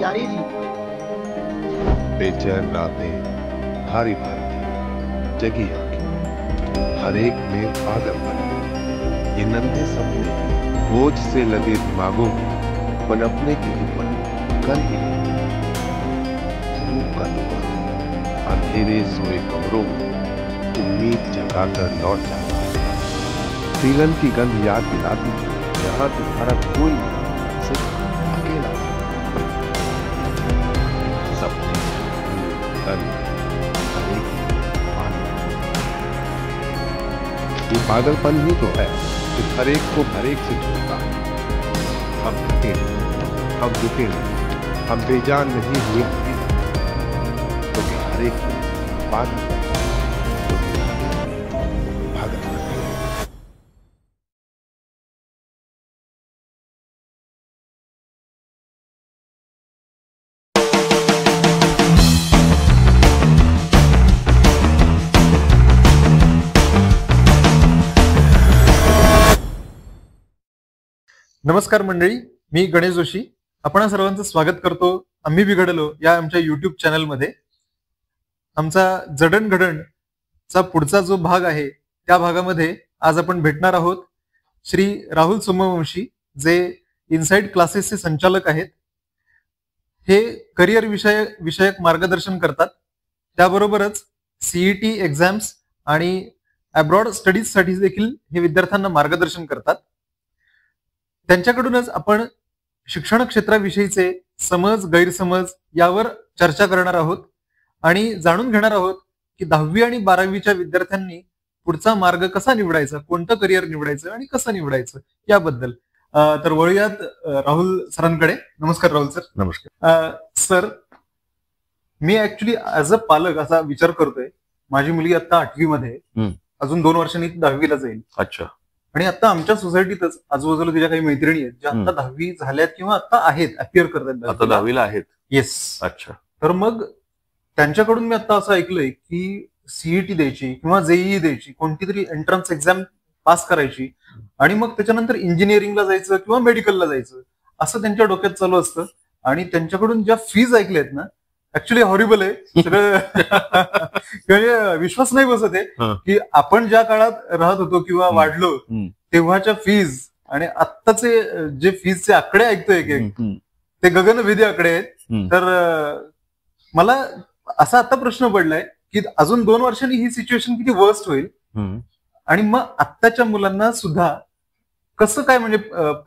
यारी थी। बेचैन रातें, भारी भारी जगी आंखें, हर एक में पागल बने। ये नन्हे सपने बोझ से लगे दिमागों में पनपने के ऊपर कल ही धूप का दुकान अंधेरे सोए कमरों में उम्मीद जगाकर लौट जाता। सीलन की गंध याद दिलाती यहाँ तुम्हारा कोई नहीं, सिर्फ अकेला सपने कल हर एक ये पागलपन ही तो है जो हर एक को हर एक से जोड़ता है। हम थके नहीं, हम रुके नहीं, हम बेजान नहीं हुए, क्योंकि हर एक पागल नमस्कार मंडळी, मी गणेश जोशी. आपण सर्वांचं स्वागत करतो आम्ही बिघडलो या आमच्या युट्यूब चॅनलमध्ये. आमचा जडणघडणचा पुढचा जो भाग आहे त्या भागामध्ये आज आपण भेटणार आहोत श्री राहुल सोमवंशी, जे इनसाइड क्लासेसचे संचालक आहेत. हे करिअर विषयक मार्गदर्शन करतात. त्याबरोबरच सीईटी एक्झाम्स आणि अब्रॉड स्टडीज साठी देखील हे विद्यार्थ्यांना मार्गदर्शन करतात. त्यांच्याकडूनच आपण शिक्षण क्षेत्राविषयीचे समज गैरसमज यावर चर्चा करणार आहोत आणि जाणून घेणार आहोत की 10वी आणि 12वीच्या विद्यार्थ्यांनी पुढचा मार्ग कसा निवडायचा, कोणतं करिअर निवडायचं आणि कसं निवडायचं याबद्दल. तर वळूयात राहुल सरांकडे. नमस्कार राहुल सर. नमस्कार sir. Me actually as a पालक असा विचार करतोय, माझी मुलगी आता 8वी मध्ये, अजून 2 वर्षांनी ती 10वीला जाईल. अच्छा. आणि आता आमच्या सोसायटीतच आजूबाजूला तिच्या काही मैत्रिणी आहेत ज्या आता 10वी झाल्यात किंवा आता आहेत, अपिअर करतात, आता 10वीला आहेत. येस. अच्छा. तर मग त्यांच्याकडून मी आता असं ऐकलंय की सीईटी द्यायची किंवा जेईई द्यायची, कोणती तरी एंट्रन्स एक्झाम पास करायची आणि मग त्याच्यानंतर इंजिनिअरिंगला जायचं किंवा मेडिकलला जायचं, असं त्यांच्या डोक्यात चालू असतं. आणि त्यांच्याकडून ज्या फीज ऐकल्यात ना, ऍक्च्युली हॉरिबल आहे सगळं. म्हणजे विश्वास नाही बसत आहे की आपण ज्या काळात राहत होतो किंवा वाढलो तेव्हाच्या फीज आणि आत्ताचे जे फीजचे आकडे ऐकतोय ते गगनभेदी आकडे आहेत. तर मला असा आता प्रश्न पडलाय की अजून 2 वर्षांनी ही सिच्युएशन किती वर्स्ट होईल आणि मग आत्ताच्या मुलांना सुद्धा कसं काय म्हणजे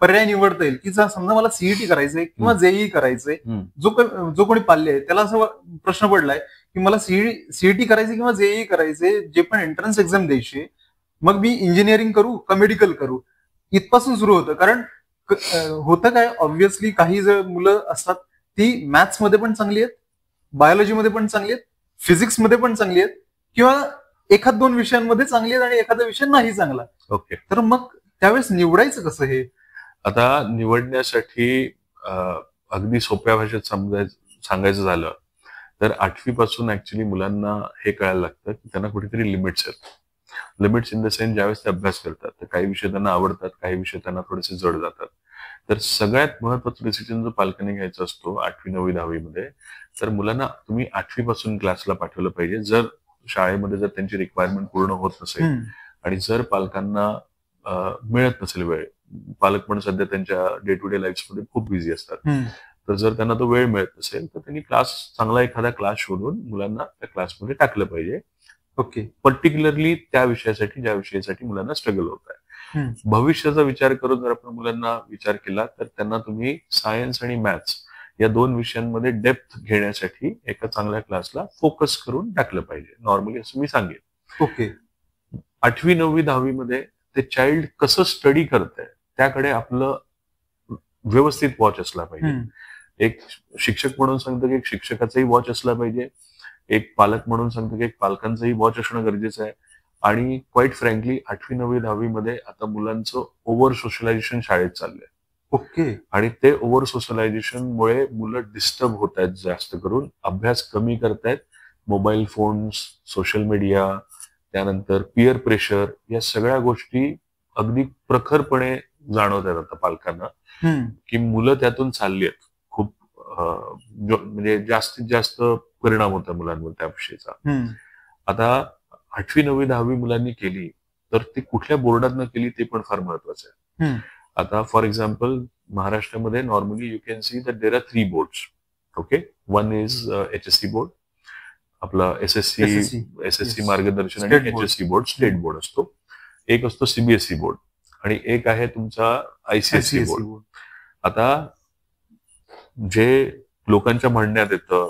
पर्याय निवडता येईल की समजा मला सीईटी करायचंय किंवा जेईई करायचंय. जो कोणी पाल्य आहे त्याला असं प्रश्न पडलाय की मला सीईटी करायची किंवा जेईई करायचे, जे पण एंट्रन्स एक्झाम द्यायची, मग मी इंजिनिअरिंग करू का मेडिकल करू, इथपासून सुरू होतं. कारण होतं काय, ऑब्व्हियसली काही जर मुलं असतात ती मॅथ्स मध्ये पण चांगली आहेत, बायोलॉजीमध्ये पण चांगली आहेत, फिजिक्स मध्ये पण चांगली आहेत, किंवा 1-2 विषयांमध्ये चांगली आहेत आणि एखादा विषय नाही चांगला. ओके. तर मग त्यावेळेस निवडायचं कसं हे? आता निवडण्यासाठी अगदी सोप्या भाषेत सांगायचं झालं तर 8वी पासून ऍक्च्युली मुलांना हे कळायला लागतं की त्यांना कुठेतरी लिमिट्स आहेत. लिमिट्स इन द सेन्स ज्यावेळेस ते अभ्यास करतात तर काही विषय त्यांना आवडतात, काही विषय त्यांना थोडेसे जड जातात. तर सगळ्यात महत्वाचा डिसिजन जो पालकांनी घ्यायचा असतो 8वी 9वी 10वी मध्ये, तर मुलांना तुम्ही 8वी पासून क्लासला पाठवलं पाहिजे. जर शाळेमध्ये जर त्यांची रिक्वायरमेंट पूर्ण होत नसेल आणि जर पालकांना मिळत नसेल वेळ, पालक पण सध्या त्यांच्या डे टू डे लाईफमध्ये खूप बिझी असतात, तर जर त्यांना तो वेळ मिळत नसेल तर त्यांनी चांगला एखादा क्लास शोधून मुलांना त्या क्लासमध्ये टाकलं पाहिजे. ओके. पर्टिक्युलरली त्या विषयासाठी ज्या विषयासाठी मुलांना स्ट्रगल होत आहे. भविष्याचा विचार करून जर आपण मुलांना विचार केला तर त्यांना तुम्ही सायन्स आणि मॅथ्स या 2 विषयांमध्ये डेप्थ घेण्यासाठी एका चांगल्या क्लासला फोकस करून टाकलं पाहिजे, नॉर्मली असं मी सांगेन. ओके. 8वी 9वी 10वी मध्ये ते चाइल्ड कसं स्टडी करतंय त्याकडे आपलं व्यवस्थित वॉच असला पाहिजे. एक शिक्षक म्हणून सांगतो की एक शिक्षकाचाही वॉच असला पाहिजे, एक पालक म्हणून सांगतो की एक पालकांचंही वॉच असणं गरजेचं आहे. आणि क्वाईट फ्रँकली 8वी 9वी 10वी मध्ये आता मुलांचं ओव्हर सोशलायझेशन शाळेत चाललंय. ओके. आणि ते ओव्हर सोशलायझेशन मुळे मुलं डिस्टर्ब होत आहेत, जास्त करून अभ्यास कमी करतायत. मोबाईल फोन्स, सोशल मीडिया, त्यानंतर पिअर प्रेशर, या सगळ्या गोष्टी अगदी प्रखरपणे जाणवत आहेत आता पालकांना, हम्म. की मुलं त्यातून चालली आहेत. खूप म्हणजे जास्तीत जास्त परिणाम होता मुलांवर त्या विषयीचा. हम्म. आता 8वी 9वी 10वी मुलांनी केली तर ती कुठल्या बोर्डातनं केली ते पण फार महत्वाचं आहे. हम्म. आता फॉर एक्झाम्पल महाराष्ट्रामध्ये normally you can see that there are 3 boards. Okay, one is HSC board, आपला एसएससी मार्गदर्शन आणि State board. HSC board state board असतो. एक असतो CBSE बोर्ड आणि एक आहे तुमचा ICSE ICSE बोर्ड. बोर्ड. आता जे लोकांच्या म्हणण्यात येतं,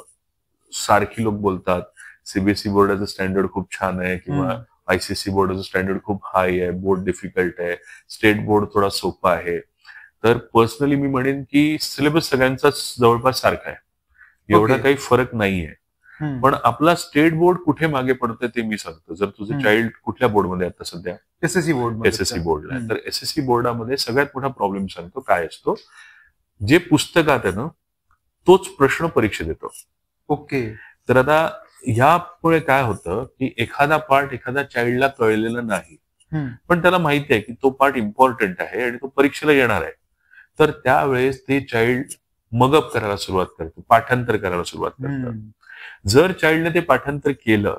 सारखी लोक बोलतात CBSE बोर्डाचं स्टँडर्ड खूप छान आहे किंवा ICSE बोर्डाचं स्टँडर्ड खूप हाय आहे, बोर्ड डिफिकल्ट आहे, स्टेट बोर्ड थोडा सोपा आहे. तर पर्सनली मी म्हणेन की सिलेबस सगळ्यांचाच जवळपास सारखा आहे, एवढा Okay. काही फरक नाहीये. हम्म. पण आपला स्टेट बोर्ड कुठे मागे पडतोय ते मी सांगतो. जर तुझं चाइल्ड कुठल्या बोर्डमध्ये आता सध्या SSC बोर्ड. SSC बोर्डला आहे, तर SSC बोर्डामध्ये सगळ्यात मोठा प्रॉब्लेम सांगतो काय असतो, जे पुस्तकात आहे ना तोच प्रश्न परीक्षेत येतो. ओके. तर आता ह्यामुळे काय होतं की एखादा पार्ट एखाद्या चाइल्डला कळलेला नाही, पण त्याला माहिती आहे की तो पार्ट इम्पॉर्टंट आहे आणि तो परीक्षेला येणार आहे. तर त्यावेळेस ते चाइल्ड मगअप करायला सुरुवात करतो, पाठांतर करायला सुरुवात करतं. जर चाइल्डने ते पाठांतर केलं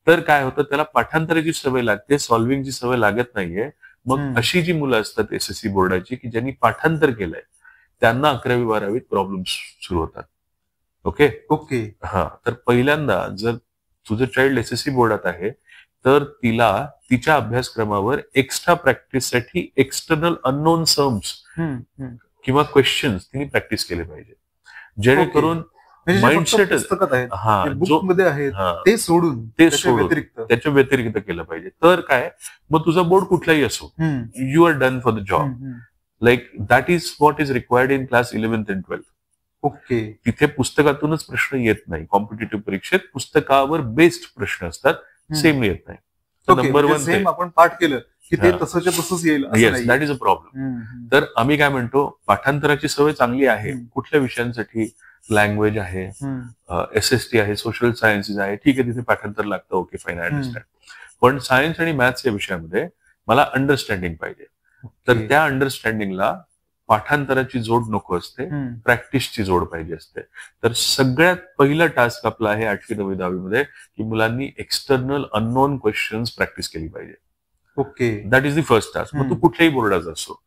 तर काय होतं, त्याला पाठांतराची सवय लागते, सॉल्व्हिंगची सवय लागत नाहीये. मग अशी जी मुलं असतात SSC बोर्डाची की ज्यांनी पाठांतर केलंय त्यांना 11वी 12वीत प्रॉब्लेम सुरू होतात. Okay okay. हा, तर पहिल्यांदा जर तुझं चाइल्ड SSC बोर्डात आहे तर तिला तिच्या अभ्यासक्रमावर एक्स्ट्रा प्रॅक्टिससाठी एक्सटर्नल अननोन टर्म्स किंवा क्वेश्चन्स तिने प्रॅक्टिस केले पाहिजे, जेणेकरून माइंडसेट पुस्तकात आहेत, हा जो बुक मध्ये आहेत ते सोडून त्याच्या व्यतिरिक्त केलं पाहिजे. तर काय, मग तुझा बोर्ड कुठलाही असो, you are done for the job. Like that is what is required in class 11th and 12th. Okay. तिथे पुस्तकातूनच प्रश्न येत नाही. कॉम्पिटेटिव्ह परीक्षेत पुस्तकावर बेस्ड प्रश्न असतात, सेम येत नाही. नंबर 1 सेम आपण पाठ केलं की ते तसंच्या तसंच येईल. Yes, that is a problem. तर आम्ही काय म्हणतो, पाठांतराची सवय चांगली आहे कुठल्या विषयांसाठी, लँग्वेज आहे, SST आहे, सोशल सायन्सेस आहे, ठीक आहे तिथे पाठांतर लागतं, ओके फाईन, आय अंडरस्टँड. पण सायन्स आणि मॅथ्स या विषयामध्ये मला अंडरस्टँडिंग पाहिजे. तर त्या अंडरस्टँडिंगला पाठांतराची जोड नको असते, प्रॅक्टिसची जोड पाहिजे असते. तर सगळ्यात पहिला टास्क आपला आहे 8वी 9वी 10वी मध्ये की मुलांनी एक्सटर्नल अननोन क्वेश्चन्स प्रॅक्टिस केली पाहिजे. Okay. That is the first task. मग तू कुठल्याही बोर्डाचा असो,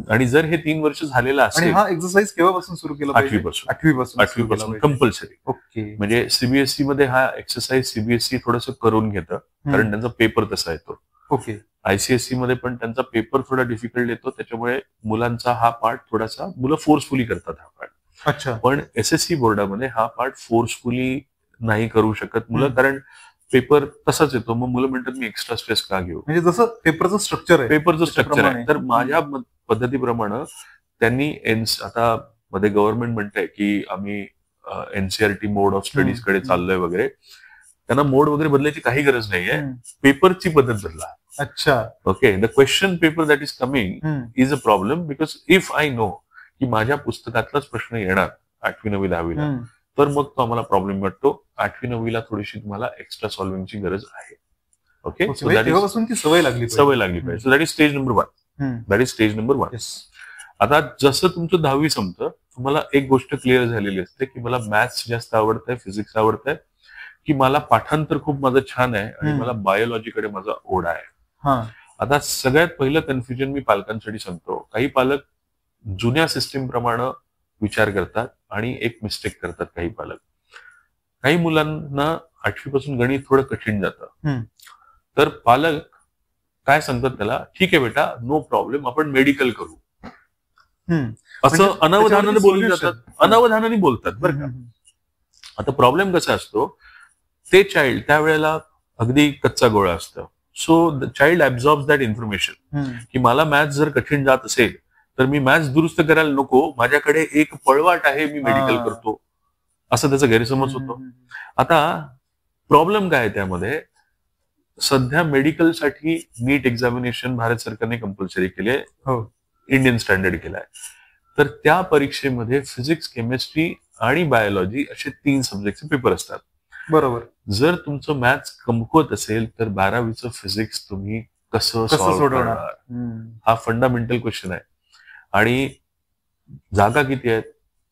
आणि जर हे 3 वर्ष झालेलं असेल, हा एक्सरसाइज केव्हापासून सुरू केला? 8वी पासून कंपल्सरी. ओके. म्हणजे CBSE मध्ये हा एक्सरसाइज CBSE थोडंसं करून घेतं, कारण त्यांचा पेपर तसा येतो. ओके. ICSE मध्ये पण त्यांचा पेपर थोडा डिफिकल्ट येतो, त्याच्यामुळे मुलांचा हा पार्ट थोडासा मुलं फोर्सफुली करतात हा पार्ट. अच्छा. पण SSC बोर्डामध्ये हा पार्ट फोर्सफुली नाही करू शकत मुलं, कारण पेपर तसाच येतो. मग मुलं म्हणतात मी एक्स्ट्रा स्ट्रेस का घेऊ, म्हणजे जसं पेपरचं स्ट्रक्चर आहे. तर माझ्या पद्धतीप्रमाणे त्यांनी आता मध्ये गव्हर्नमेंट म्हणतंय की आम्ही NCERT मोड ऑफ स्टडीज कडे चाललोय वगैरे. त्यांना मोड वगैरे बदलायची काही गरज नाहीये, पेपरची पद्धत बदला. अच्छा. Okay. The question paper that is coming is a problem, because if I know की माझ्या पुस्तकातलाच प्रश्न येणार 8वी 9वी 10वीला, तर मग तो आम्हाला प्रॉब्लेम वाटतो. 8वी 9वीला थोडीशी तुम्हाला एक्स्ट्रा सॉल्व्हिंगची गरज आहे. ओके. तेव्हापासून ती सवय लागली पाहिजे. So that is stage number 1. आता जसं तुमचं 10वी संपतं, तुम्हाला एक गोष्ट क्लिअर झालेली असते की मला मॅथ्स जास्त आवडतंय, फिजिक्स आवडतंय, की मला पाठांतर खूप माझं छान आहे आणि मला बायोलॉजीकडे माझा ओढ आहे. आता सगळ्यात पहिलं कन्फ्युजन मी पालकांसाठी सांगतो. काही पालक जुन्या सिस्टीम प्रमाणे विचार करतात आणि एक मिस्टेक करतात. काही मुलांना 8वी पासून गणित थोडं कठीण जातं, तर पालक काय सांगतात त्याला, ठीक आहे बेटा, नो प्रॉब्लेम, आपण मेडिकल करू, असं अनावधानाने बोलून जातात, अनावधानाने बोलतात बरं का. आता प्रॉब्लेम कसा असतो, ते चाइल्ड त्यावेळेला अगदी कच्चा गोळा असतं. So the child absorbs that information की मला मॅथ्स जर कठीण जात असेल तर मी मॅथ्स दुरुस्त करायला नको, माझ्याकडे एक पळवाट आहे, मी मेडिकल करतो, असं त्याचा गैरसमज होतो. आता प्रॉब्लेम काय आहे त्यामध्ये, सध्या मेडिकलसाठी नीट एक्झामिनेशन भारत सरकारने कंपल्सरी केले, इंडियन स्टँडर्ड केलाय. तर त्या परीक्षेमध्ये फिजिक्स, केमिस्ट्री आणि बायोलॉजी असे 3 सब्जेक्टचे पेपर असतात. बरोबर. जर तुमचं मॅथ्स कमकुवत असेल तर 12वीचं फिजिक्स तुम्ही कसं सोडवणार, हा फंडामेंटल क्वेश्चन आहे. आणि जागा किती आहेत?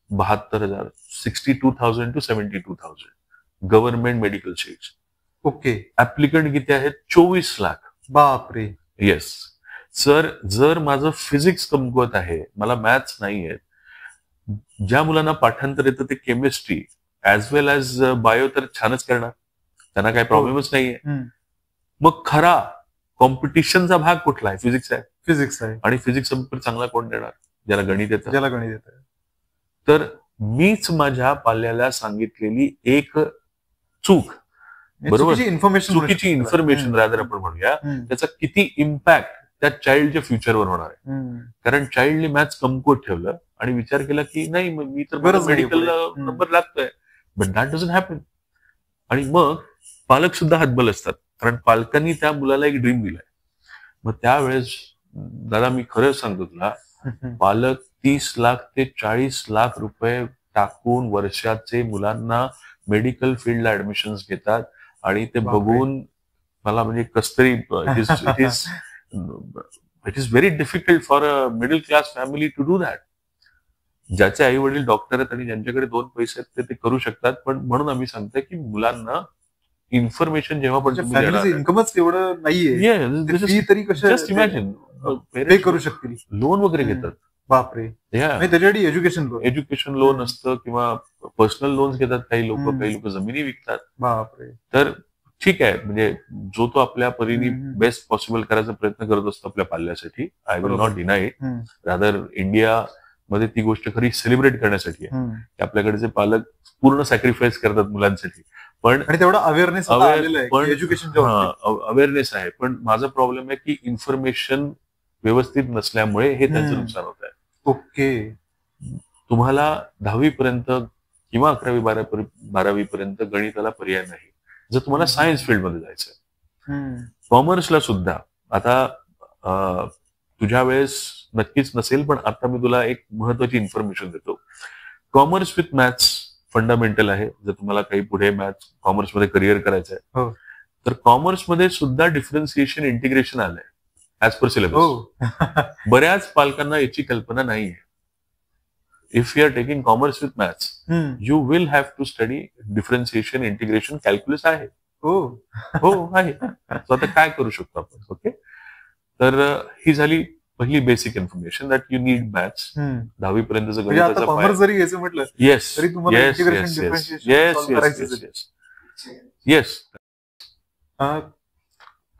72,000, 62,000 to 72,000 government medical seats. Okay. Applicant किती आहेत? 24 लाख. बापरे. येस. सर, जर माझं फिजिक्स कमकुवत आहे, मला मॅथ्स नाही आहेत, ज्या मुलांना पाठांतर येतं ते केमिस्ट्री ऍज वेल ऍज बायो तर छानच करणार, त्यांना काही प्रॉब्लेमच नाहीये. मग खरा कॉम्पिटिशनचा भाग कुठला आहे? फिजिक्स आहे. फिजिक्स आहे. आणि फिजिक्स चांगला कोण देणार? ज्याला गणित येतं. ज्याला गणित येतं. तर मीच माझ्या पाल्याला सांगितलेली एक चूक, बरोबर, चुकीची इन्फॉर्मेशन रादर आपण म्हणूया, त्याचा किती इम्पॅक्ट त्या चाइल्डच्या फ्युचरवर होणार आहे. कारण चाइल्डने मॅथ्स कमकुवत ठेवलं आणि विचार केला की नाही मी तर मेडिकलला नंबर लागतोय, बट दॅट डझंट हॅपन. आणि मग पालक सुद्धा हतबल असतात, कारण पालकांनी त्या मुलाला एक ड्रीम दिलाय. मग त्यावेळेस दादा मी खरं सांगतो तुला, पालक 30 लाख ते 40 लाख रुपये टाकून वर्षाचे मुलांना मेडिकल फील्डला ऍडमिशन घेतात. आणि ते बघून मला म्हणजे कसतरी it is very difficult for a middle class family to do that. ज्याचे आई वडील डॉक्टर आहेत आणि ज्यांच्याकडे 2 पैसे आहेत ते करू शकतात. पण म्हणून आम्ही सांगतोय की मुलांना इन्फॉर्मेशन जेव्हा पण इन्कमच एवढं नाहीये तरी जस्ट इमॅजिन पे करू शकतील, लोन वगैरे घेतात. बापरे. त्याच्यासाठी एज्युकेशन लोन असतं किंवा पर्सनल लोन्स घेतात काही लोक जमिनी विकतात. बापरे. तर ठीक आहे, म्हणजे जो तो आपल्या परीने बेस्ट पॉसिबल करायचा प्रयत्न करत असतो आपल्या पाल्यासाठी. I will not deny it. Rather India मध्ये ती गोष्ट खरी सेलिब्रेट करण्यासाठी आहे की आपल्याकडचे पालक पूर्ण सॅक्रिफाईस करतात मुलांसाठी. पण तेवढा अवेअरनेस अवेअरनेस आहे. पण माझा प्रॉब्लेम आहे की इन्फॉर्मेशन व्यवस्थित नसल्यामुळे हे त्यांचं नुकसान होत आहे. ओके. तुम्हाला 10वी पर्यंत किंवा 11वी 12वी पर्यंत गणिताला पर्याय नाही जर तुम्हाला सायन्स फील्डमध्ये जायचंय. कॉमर्सला सुद्धा आता तुझ्या वेळेस नक्कीच नसेल, पण आता मी तुला एक महत्वाची इन्फॉर्मेशन देतो. कॉमर्स विथ मॅथ्स फंडामेंटल आहे. जर तुम्हाला काही पुढे मॅथ्स कॉमर्समध्ये करिअर करायचं आहे तर कॉमर्समध्ये सुद्धा डिफरन्सिएशन इंटिग्रेशन आलंय ऍज पर सिलेबस. बऱ्याच पालकांना याची कल्पना नाहीये. If you are taking commerce with maths you will have to study differentiation integration calculus आहे. हो आहे. आता काय करू शकतो आपण? ओके. तर ही झाली पहिली basic information that you need maths. 10वी पर्यंतचं गणिताचा कॉमर्स जरी घ्यायचं म्हटलं येस तरी तुम्हाला येस.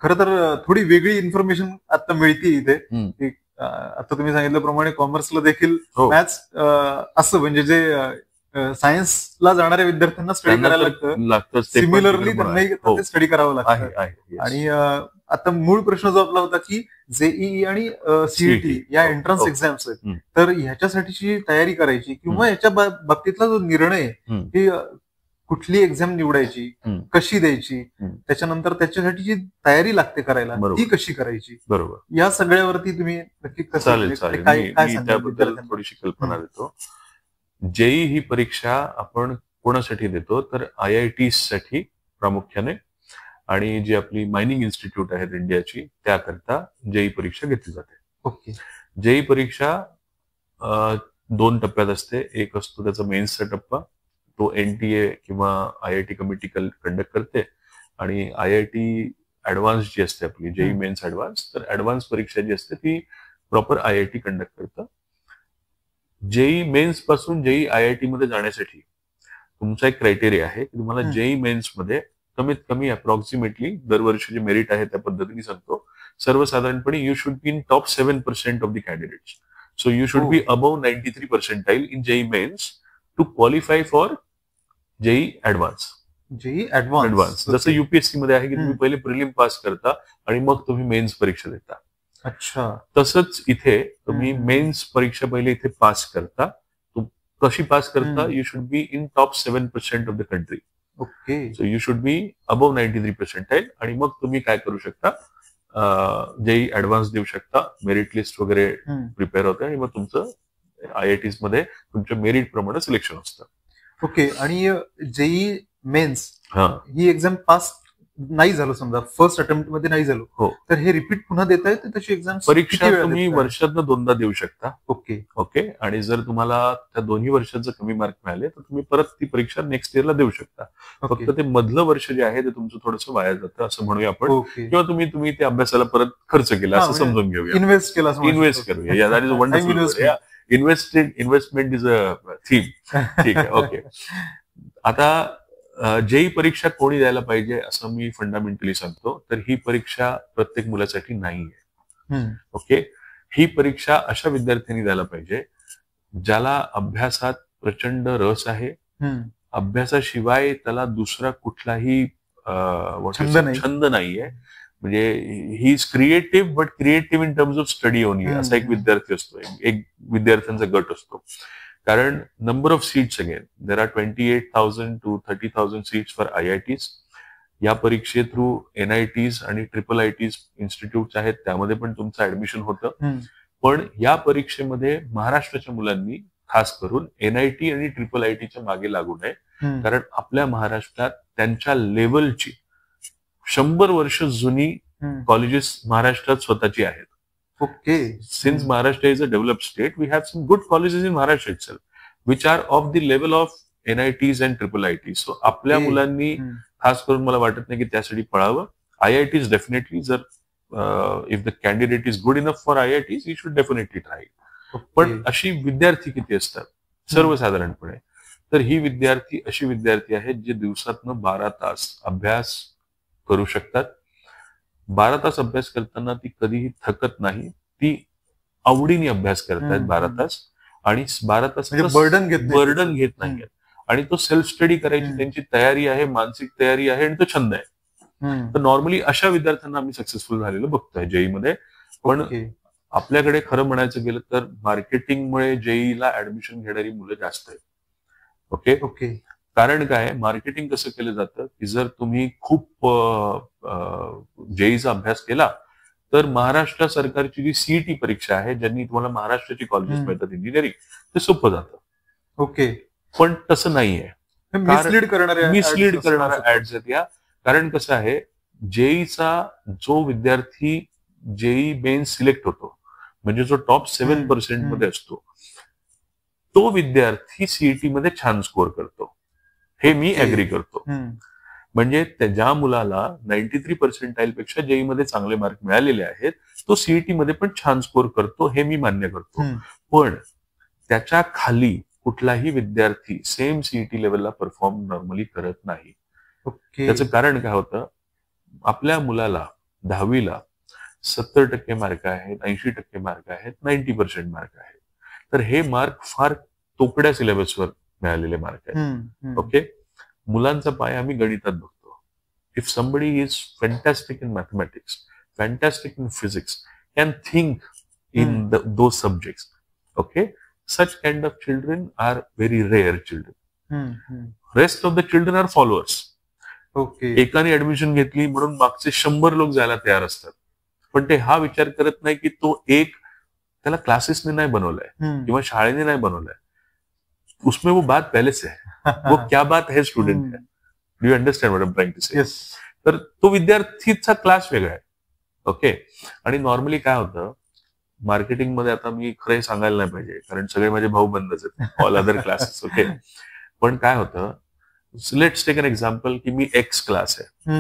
खरं तर थोडी वेगळी इन्फॉर्मेशन आता मिळते इथे. आता तुम्ही सांगितल्याप्रमाणे कॉमर्सला देखील मॅथ्स असं म्हणजे जे सायन्सला जाणाऱ्या विद्यार्थ्यांना स्टडी करायला लागतं. सिमिलरली त्यांना स्टडी करावं लागतं. आणि आता मूळ प्रश्न जो आपला होता की जेईई आणि सीईटी या एंट्रन्स एक्झाम्स आहेत, तर ह्याच्यासाठीची तयारी करायची किंवा याच्या बाबतीतला जो निर्णय की कुठली एक्झाम निवडायची, कशी द्यायची, त्याच्यानंतर त्याच्यासाठी जी तयारी लागते करायला ती कशी करायची, बरोबर, या सगळ्यावरती तुम्ही नक्की त्याबद्दल थोडीशी कल्पना देतो. जेई ही परीक्षा आपण कोणासाठी देतो तर IIT साठी प्रामुख्याने, आणि जी आपली मायनिंग इन्स्टिट्यूट आहेत इंडियाची त्याकरता जेई परीक्षा घेतली जाते. ओके. जेई परीक्षा 2 टप्प्यात असते. एक असतो त्याचा मेन्सचा टप्पा, तो NTA किंवा IIT कमिटी कंडक्ट करते, आणि IIT ऍडव्हान्स जी असते आपली जेई मेन्स ऍडव्हान्स, तर ऍडव्हान्स परीक्षा जी असते ती प्रॉपर IIT कंडक्ट करतं. जेई मेन्स पासून जेई IIT मध्ये जाण्यासाठी तुमचा एक क्रायटेरिया आहे की तुम्हाला जेई मेन्स मध्ये कमीत कमी अप्रॉक्सिमेटली दरवर्षी जे मेरिट आहे त्या पद्धतीने सांगतो, सर्वसाधारणपणे you should be in top 7% of the candidates. So you should be above 93 percentile in JEE mains to qualify for JEE advance. JEE advance जसं UPSC मध्ये आहे की तुम्ही पहिले प्रिलिम पास करता आणि मग तुम्ही मेन्स परीक्षा देता. अच्छा. तसंच इथे तुम्ही मेन्स परीक्षा पहिले इथे पास करता. कशी पास करता? You should be in top 7% of the country. Okay. So you should be above 93 percentile, आणि मग तुम्ही काय करू शकता, जेई ऍडव्हान्स देऊ शकता. मेरिट लिस्ट वगैरे प्रिपेअर होते आणि मग तुमचं IITs मध्ये तुमच्या मेरिट प्रमाणे सिलेक्शन असतं. ओके. आणि जेई मेन्स ही एक्झाम पास नाही झालं, समजा फर्स्ट अटेम्प्ट मध्ये नाही झालो, हो. तर हे रिपीट पुन्हा देता येते तशी एक्झाम? परीक्षा तुम्ही वर्षातनं 2दा देऊ शकता. ओके. आणि जर तुम्हाला त्या दोन्ही वर्षाचे कमी मार्क मिळाले तर तुम्ही परत ती परीक्षा नेक्स्ट इयरला देऊ शकता. फक्त ते मधलं वर्ष जे आहे ते तुमचं थोडंसं वाया जातं असं म्हणूया आपण, किंवा तुम्ही ते अभ्यासाला परत खर्च केला असं समजून घेऊया. इन्व्हेस्ट करूया. That is wonderful. Investment is a theme. ठीक आहे. ओके. आता जेई परीक्षा कोणी द्यायला पाहिजे असं मी फंडामेंटली सांगतो, तर ही परीक्षा प्रत्येक मुलासाठी नाहीये. ओके. ही परीक्षा अशा विद्यार्थ्यांनी द्यायला पाहिजे ज्याला अभ्यासात प्रचंड रस आहे, अभ्यासाशिवाय त्याला दुसरा कुठलाही छंद नाहीये. म्हणजे he is creative, but creative in terms of study only, असा एक विद्यार्थी असतो, एक विद्यार्थ्यांचा गट असतो. कारण number of seats again, there are 28,000 to 30,000 seats for IITs. या परीक्षे थ्रू NITs आणि IIITs इन्स्टिट्यूट आहेत, त्यामध्ये पण तुमचं ऍडमिशन होतं. पण या परीक्षेमध्ये महाराष्ट्राच्या मुलांनी खास करून NIT आणि IIITच्या मागे लागू नये. कारण आपल्या महाराष्ट्रात त्यांच्या लेवलची 100 वर्ष जुनी कॉलेजेस महाराष्ट्रात स्वतःची आहेत. Okay. Since Maharashtra is a developed state, we have some good colleges in Maharashtra itself, which are of the level of NITs and IIITs. So आपल्या मुलांनी खास करून मला वाटत नाही की त्यासाठी पळावं. IITs डेफिनेटली, जर if the candidate is good enough for IITs, he should definitely try. पण अशी विद्यार्थी किती असतात सर्वसाधारणपणे? तर ही अशी विद्यार्थी आहेत जे दिवसातनं 12 तास अभ्यास करू शकतात. 12 तास अभ्यास करताना ती कधीही थकत नाही. ती आवडीने अभ्यास करतायत 12 तास, आणि 12 तास बर्डन घेत नाहीये. आणि तो सेल्फ स्टडी करायची त्यांची तयारी आहे, मानसिक तयारी आहे, आणि तो छंद आहे. तर नॉर्मली अशा विद्यार्थ्यांना आम्ही सक्सेसफुल झालेलं बघतोय जेई मध्ये. पण आपल्याकडे खरं म्हणायचं गेलं तर मार्केटिंगमुळे जेईला ऍडमिशन घेणारी मुलं जास्त आहेत. ओके. कारण काय, मार्केटिंग कसं केलं जातं की जर तुम्ही खूप जेईचा अभ्यास केला तर महाराष्ट्र सरकारची जी CET परीक्षा आहे, ज्यांनी तुम्हाला महाराष्ट्राची कॉलेजेस मिळतात इंजिनिअरिंग, ते सोपं जातं. ओके. पण तसं नाहीये. मिसलीड करणाऱ्या ऍड्स आहेत या. कारण कसं आहे, जेईचा जो विद्यार्थी जेई मेन्स सिलेक्ट होतो, म्हणजे जो टॉप 7% मध्ये असतो, तो विद्यार्थी CET मध्ये छान स्कोअर करतो. हे मी ऍग्री करतो. म्हणजे ज्या मुलाला 93% पेक्षा जेई मध्ये चांगले मार्क मिळालेले आहेत, तो CET मध्ये पण छान स्कोअर करतो, हे मी मान्य करतो. पण त्याच्या खाली कुठलाही विद्यार्थी सेम CET लेवलला परफॉर्म नॉर्मली करत नाही. त्याचं कारण काय होतं, आपल्या मुलाला 10वीला 70% मार्क आहेत, 80% मार्क आहेत, 90% मार्क आहेत. तर हे मार्क फार तोकड्या सिलेबसवर मिळालेले मार्क आहेत. ओके. मुलांचा पाय आम्ही गणितात बघतो. If somebody is fantastic in mathematics, fantastic in physics, can think in those subjects, okay, such kind of children are very rare children. Rest of the children are followers. एकाने admission घेतली म्हणून मागचे 100 लोक जायला तयार असतात. पण ते हा विचार करत नाही की तो एक त्याला क्लासेसने नाही बनवलाय किंवा शाळेने नाही बनवलाय. उसमें वो बात पहले से है. वो क्या बात है स्टूडेंट है. Do you understand what I am trying to say? तर तो विद्यार्थीचा क्लास वेगळा आहे. ओके. आणि नॉर्मली काय होतं मार्केटिंग मध्ये, आता मी खरंही सांगायला नाही पाहिजे कारण सगळे माझे भाऊ बंदच आहेत, ऑल अदर क्लासेस. ओके. पण काय होतं, लेट्स टेक एन एक्झाम्पल की मी एक्स क्लास आहे,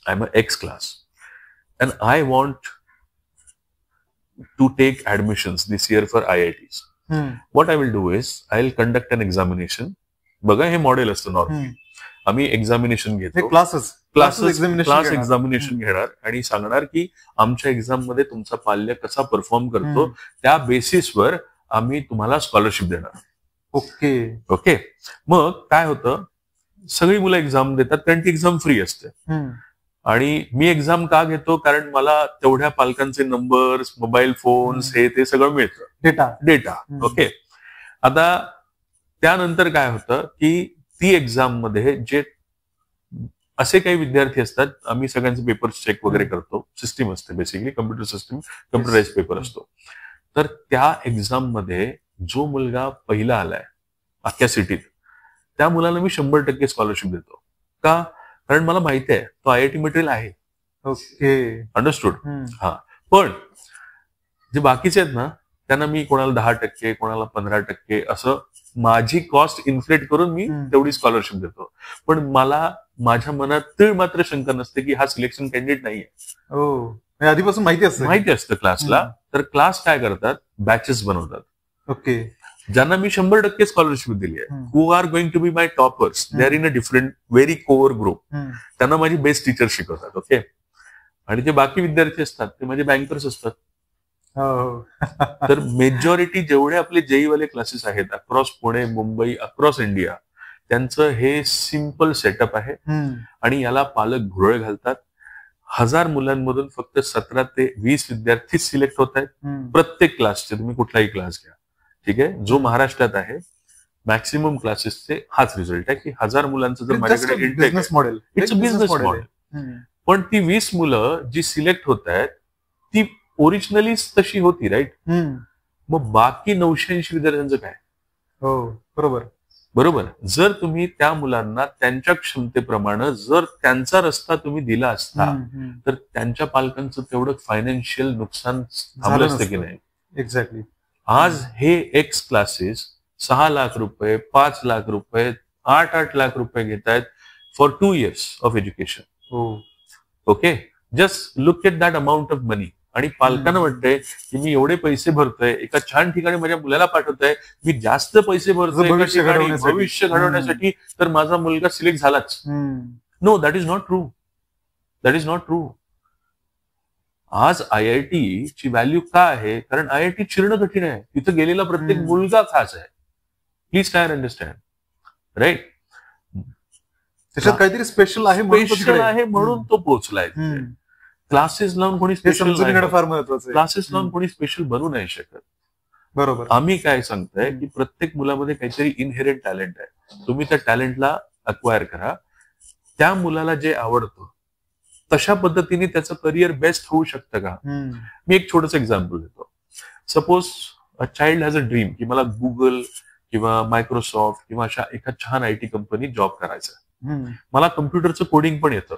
I am a X class and I want to take admissions this year for IITs. What I will do is I will conduct an examination. बघा हे model असतं normally. आम्ही examination घेतो, class examination घेणार आणि सांगणार की आमच्या एक्झाम मध्ये तुमचा पाल्य कसा परफॉर्म करतो, त्या बेसिसवर आम्ही तुम्हाला स्कॉलरशिप देणार. ओके. मग काय होतं, सगळी मुलं एक्झाम देतात कारण ती एक्झाम फ्री असते. आणि मी एक्झाम का घेतो, कारण मला तेवढ्या पालकांचे नंबर्स, मोबाईल फोन्स, हे ते सगळं मिळतं, डेटा. ओके. आता त्यानंतर काय होतं की ती एक्झाम मध्ये जे असे काही विद्यार्थी असतात, आम्ही सगळ्यांचे पेपर्स चेक वगैरे करतो, सिस्टीम असते basically, computer system, computerise paper असतो. तर त्या एक्झाम मध्ये जो मुलगा पहिला आलाय अख्ख्या सिटीत, त्या मुलाला मी 100% स्कॉलरशिप देतो. का? कारण मला माहिती आहे तो IIT मटेरियल आहे. ओके. अंडरस्टूड. पण जे बाकीचे आहेत ना त्यांना मी कोणाला 10%, कोणाला 15% असं माझी कॉस्ट इन्फ्लेट करून मी तेवढी स्कॉलरशिप देतो. पण मला माझ्या मनात तीळ मात्र शंका नसते की हा सिलेक्शन कॅन्डिडेट नाहीये. आधीपासून माहिती असतं क्लासला. तर क्लास काय करतात, बॅचेस बनवतात. ओके. ज्यांना मी 100% स्कॉलरशिप दिली आहे, who are going to be my toppers, they are in a different very core group, त्यांना माझी बेस्ट टीचर शिकवतात. ओके. आणि जे बाकी विद्यार्थी असतात ते माझे बँकर्स असतात. तर मेजॉरिटी जेवढे आपले JEE वाले क्लासेस आहेत across Pune, Mumbai, across India, त्यांचं हे सिम्पल सेटअप आहे. आणि याला पालक भुरळ घालतात. 1000 मुलांमधून फक्त 17 ते 20 विद्यार्थी सिलेक्ट होत आहेत प्रत्येक क्लासचे. तुम्ही कुठलाही क्लास घ्या, ठीक आहे. जो महाराष्ट्रात आहे मॅक्सिमम क्लासेसचे हाच रिझल्ट आहे की 1000 मुलांचं जर माझ्याकडे business model, it's a business model. पण ती 20 मुलं जी सिलेक्ट होत आहेत ती ओरिजिनलीच तशी होती, राईट. मग बाकी 980 विद्यार्थ्यांचं काय? बरोबर. जर तुम्ही त्या मुलांना त्यांच्या क्षमतेप्रमाणे जर त्यांचा रस्ता तुम्ही दिला असता तर त्यांच्या पालकांचं तेवढं फायनान्शियल नुकसान थांबलं असतं की नाही? एक्झॅक्टली. आज हे एक्स क्लासेस 6 लाख रुपये, 5 लाख रुपये, 8 लाख रुपये घेत आहेत for 2 years of education. Okay. Just look at that amount of money. आणि पालकांना वाटतंय की मी एवढे पैसे भरतोय, एका छान ठिकाणी माझ्या मुलाला पाठवतोय, मी जास्त पैसे भरतोय भविष्य घडवण्यासाठी, तर माझा मुलगा सिलेक्ट झालाच. No, that is not true. That is not true. आज IIT ची व्हॅल्यू का आहे? कारण IIT चिरणं कठीण आहे. तिथं गेलेला प्रत्येक मुलगा खास आहे. Please try and understand, right. त्याच्यात काहीतरी स्पेशल आहे म्हणून तो पोहोचलाय. क्लासेस लावून कोणी स्पेशल फार महत्वाचं. क्लासेस लावून कोणी स्पेशल बनू नाही शकत. बरोबर. आम्ही काय सांगतोय की प्रत्येक मुलामध्ये काहीतरी इनहेरेंट टॅलेंट आहे. तुम्ही त्या टॅलेंटला अक्वायर करा. त्या मुलाला जे आवडतं तशा पद्धतीने त्याचं करिअर बेस्ट होऊ शकतं का? मी एक छोटंसं एक्झाम्पल देतो. Suppose a child has a dream की मला गुगल किंवा मायक्रोसॉफ्ट किंवा अशा एका छान IT कंपनीत जॉब करायचा. मला कम्प्युटरचं कोडिंग पण येतं.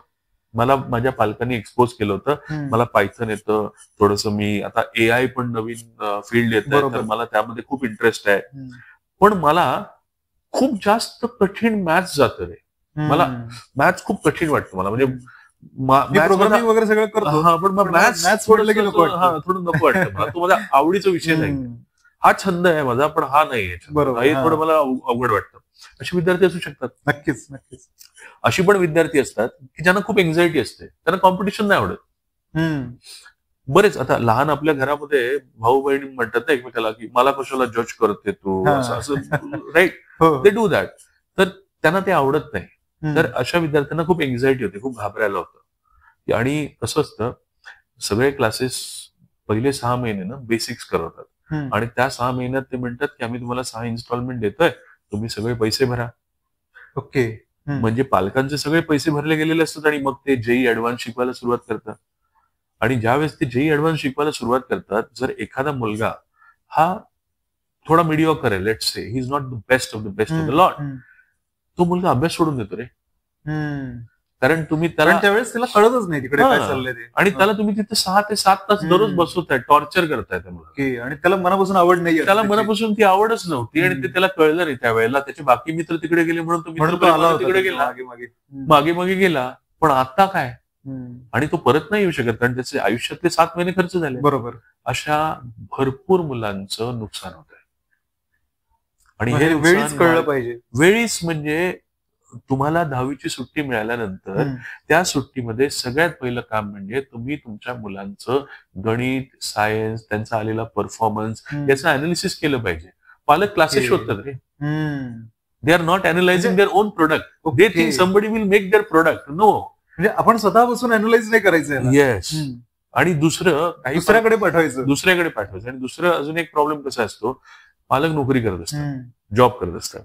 मला माझ्या पालकांनी एक्सपोज केलं होतं. मला पायथन येतं थोडंसं. मी आता AI पण नवीन फील्ड येतं, तर मला त्यामध्ये खूप इंटरेस्ट आहे. पण मला खूप जास्त कठीण मॅथ्स जातं रे. मला मॅथ्स खूप कठीण वाटतं मला. म्हणजे प्रोग्रामिंग वगैरे सगळं करतो. पण मॅथ्स थोडं नको वाटतं मला. तो माझा आवडीचा विषय नाही. हा छंद आहे माझा, पण हा नाही. हे थोडं मला अवघड वाटतं. असे विद्यार्थी असू शकतात. नक्कीच. अशी पण विद्यार्थी असतात की ज्यांना खूप एन्झायटी असते, त्यांना कॉम्पिटिशन नाही आवडत. बरेच आता लहान आपल्या घरामध्ये भाऊ बहिणी म्हणतात ना एकमेकाला की मला कशाला जज करते तू, असं राईट. They do that. तर त्यांना ते आवडत नाही. तर अशा विद्यार्थ्यांना खूप एन्झायटी होते, खूप घाबरायला होतं. आणि कसं असतं, सगळे क्लासेस पहिले 6 महिने ना बेसिक्स करवतात आणि त्या 6 महिन्यात ते म्हणतात की आम्ही तुम्हाला 6 इन्स्टॉलमेंट देतोय, तुम्ही सगळे पैसे भरा. ओके. म्हणजे पालकांचे सगळे पैसे भरले गेलेले असतात आणि मग ते JEE ऍडव्हान्स शिकवायला सुरुवात करतात. आणि ज्यावेळेस ते JEE ऍडव्हान्स शिकवायला सुरुवात करतात, जर एखादा मुलगा हा थोडा मिडिओकर आहे, let's say he is not the best of the best of the lot, तो मुलगा अभ्यास सोडून देतो रे. कारण तुम्ही त्याला त्यावेळेस त्याला कळतच नाही तिकडे काय चाललंय ते. आणि त्याला तुम्ही तिथे 6 ते 7 तास दररोज बसवताय, टॉर्चर करताय त्या मुलाला. आणि त्याला मनापासून आवड नाही, त्याला मनापासून ती आवडच नव्हती आणि ते त्याला कळलं नाही त्यावेळेला. त्याचे बाकी मित्र तिकडे गेले म्हणून तो मित्र तिकडे गेला, मागे गेला. पण आता काय? आणि तो परत नाही येऊ शकत कारण त्याचे आयुष्यातले 7 महिने खर्च झाले. बरोबर. अशा भरपूर मुलांचं नुकसान होत आहे. आणि हे वेळीच कळलं पाहिजे. वेळीच म्हणजे तुम्हाला 10वीची सुट्टी मिळाल्यानंतर त्या सुट्टीमध्ये सगळ्यात पहिलं काम म्हणजे तुम्ही तुमच्या मुलांचं गणित, सायन्स, त्यांचा आलेला परफॉर्मन्स याचं अनालिसिस केलं पाहिजे. पालक क्लासेस शोधतात रे. They are not analysing their own product. They think somebody will make their product. No, म्हणजे आपण स्वतःपासून अनालाइज नाही करायचं. येस. आणि दुसरं काही दुसऱ्याकडे पाठवायचं. आणि दुसरं अजून एक प्रॉब्लेम कसा असतो, पालक नोकरी करत असतात, जॉब करत असतात,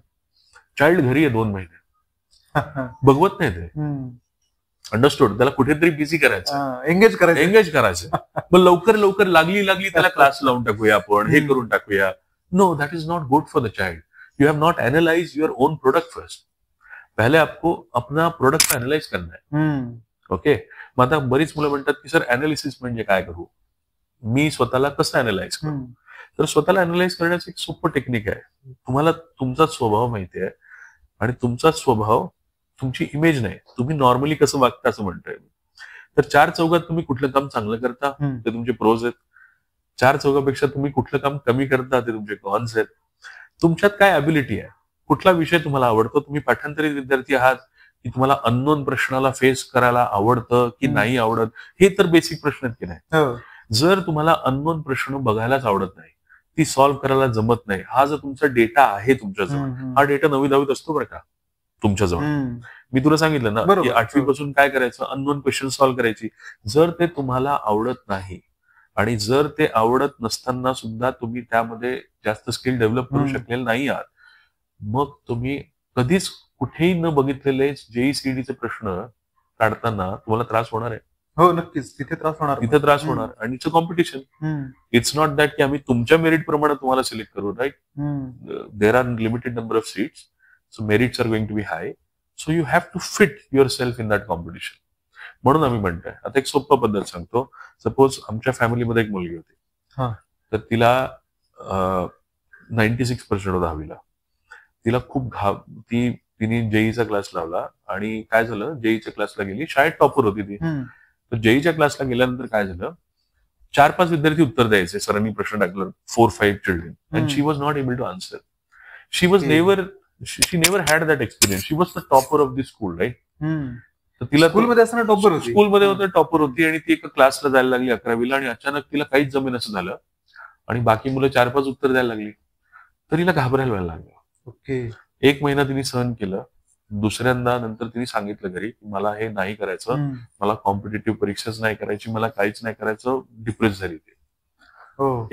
चाइल्ड घरी आहे 2 महिने, बघवत नाही ते. अंडरस्टूड. त्याला कुठेतरी बिझी करायचं, एंगेज करायचं. मग लवकर लागली त्याला क्लास लावून टाकूया आपण, हे करून टाकूया. No, that is not good for the child. You have not analyse your own product first. पहले आपको अपना प्रोडक्ट अनालाइज करना आहे. ओके, मग आता बरीच मुलं म्हणतात की सर अनालिसिस म्हणजे काय करू, मी स्वतःला कसं अनालाइज करू. तर स्वतःला अनालाइज करण्याचं एक सोपं टेक्निक आहे. तुम्हाला तुमचा स्वभाव माहिती आहे आणि तुमचा स्वभाव तुमची इमेज नाही, तुम्ही नॉर्मली कसं वागता असं म्हणतोय. तर 4 चौघात तुम्ही कुठलं काम चांगलं करता ते तुमचे प्रोज आहेत, 4 चौघापेक्षा तुम्ही कुठलं काम कमी करता ते तुमचे कॉन्स आहेत. तुमच्यात काय अबिलिटी आहे, कुठला विषय तुम्हाला आवडतो, तुम्ही पाठांतरित विद्यार्थी आहात की तुम्हाला अननोन प्रश्नाला फेस करायला आवडतं की नाही आवडत, हे तर बेसिक प्रश्न आहेत की नाही. जर तुम्हाला अननोन प्रश्न बघायलाच आवडत नाही, ती सॉल्व्ह करायला जमत नाही, हा जर तुमचा डेटा आहे तुमच्याजवळ, हा डेटा 9वी 10वीत असतो बरं का तुमच्याजवळ. मी तुला सांगितलं ना की 8वी पासून काय करायचं, अननोन क्वेश्चन सॉल्व्ह करायची. जर ते तुम्हाला आवडत नाही आणि जर ते आवडत नसताना सुद्धा तुम्ही त्यामध्ये जास्त स्किल डेव्हलप करू शकलेले नाही आहात, मग तुम्ही कधीच कुठेही न बघितलेले जेईसीईडीचे प्रश्न काढताना तुम्हाला त्रास होणार आहे. हो नक्कीच, तिथे त्रास होणार आणि it's a competition. It's not that की आम्ही तुमच्या मेरिट प्रमाणे तुम्हाला सिलेक्ट करू, right. There are limited number of seats, so merits are going to be high, so you have to fit yourself in that competition. म्हणून आम्ही म्हणतोय, आता एक सोपा पद्धत सांगतो. सपोज आमच्या फॅमिलीमध्ये एक मुलगी होती, तर तिला 96% होता 10वीला. तिला खूप तिने जेईचा क्लास लावला आणि काय झालं, जेईच्या क्लासला गेली, शाळेत टॉपर होती ती. तर जेईच्या क्लासला गेल्यानंतर काय झालं, 4-5 विद्यार्थी उत्तर द्यायचे, सरांनी प्रश्न टाकलं, 4-5 children, and she was not able to answer. She never had that experience. She was the topper of the school, right. तर तिला स्कूलमध्ये असताना टॉपर होती, स्कूलमध्ये होतं टॉपर होती आणि ती एका क्लासला जायला लागली 11वीला आणि अचानक तिला काहीच जमेन असं झालं आणि बाकी मुलं 4-5 उत्तर द्यायला लागली, तर तिला घाबरायला व्हायला लागलं. ओके, 1 महिना तिने सहन केलं. दुसऱ्यांदा नंतर तिने सांगितलं घरी की मला हे नाही करायचं, मला कॉम्पिटेटिव्ह परीक्षाच नाही करायची, मला काहीच नाही करायचं. डिप्रेस झाली ती.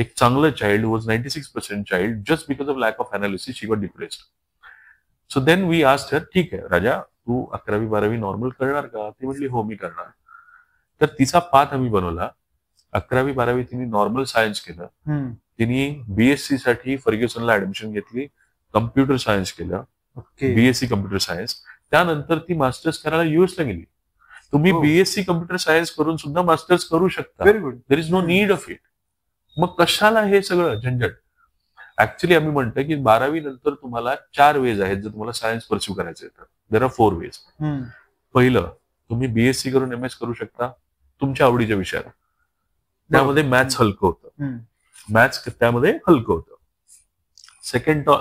एक चांगलं child was 96% child, just because of lack of analysis she got depressed. So then we asked her, ठीक आहे राजा, तू 11वी 12वी नॉर्मल करणार का? ती म्हटली हो मी करणार. तर तिचा पाथ आम्ही बनवला. 11वी 12वी तिने नॉर्मल सायन्स केलं, तिने बीएससी साठी फर्ग्युसनला ऍडमिशन घेतली, कम्प्युटर सायन्स केलं, बीएससी कम्प्युटर सायन्स. त्यानंतर ती मास्टर्स करायला युएसला गेली. तुम्ही बीएससी कम्प्युटर सायन्स करून सुद्धा मास्टर्स करू शकता. Very good. There is no need of it. मग कशाला हे सगळं झंझट? ऍक्च्युली आम्ही म्हणतो की 12वी नंतर तुम्हाला 4 वेज आहेत जर तुम्हाला सायन्स परस्यू करायचे तर. There are 4 ways. पहिलं, तुम्ही बीएससी करून एमएस करू शकता तुमच्या आवडीच्या विषयाला, त्यामध्ये मॅथ्स हलकं होतं, मॅथ्स त्यामध्ये हलकं होतं.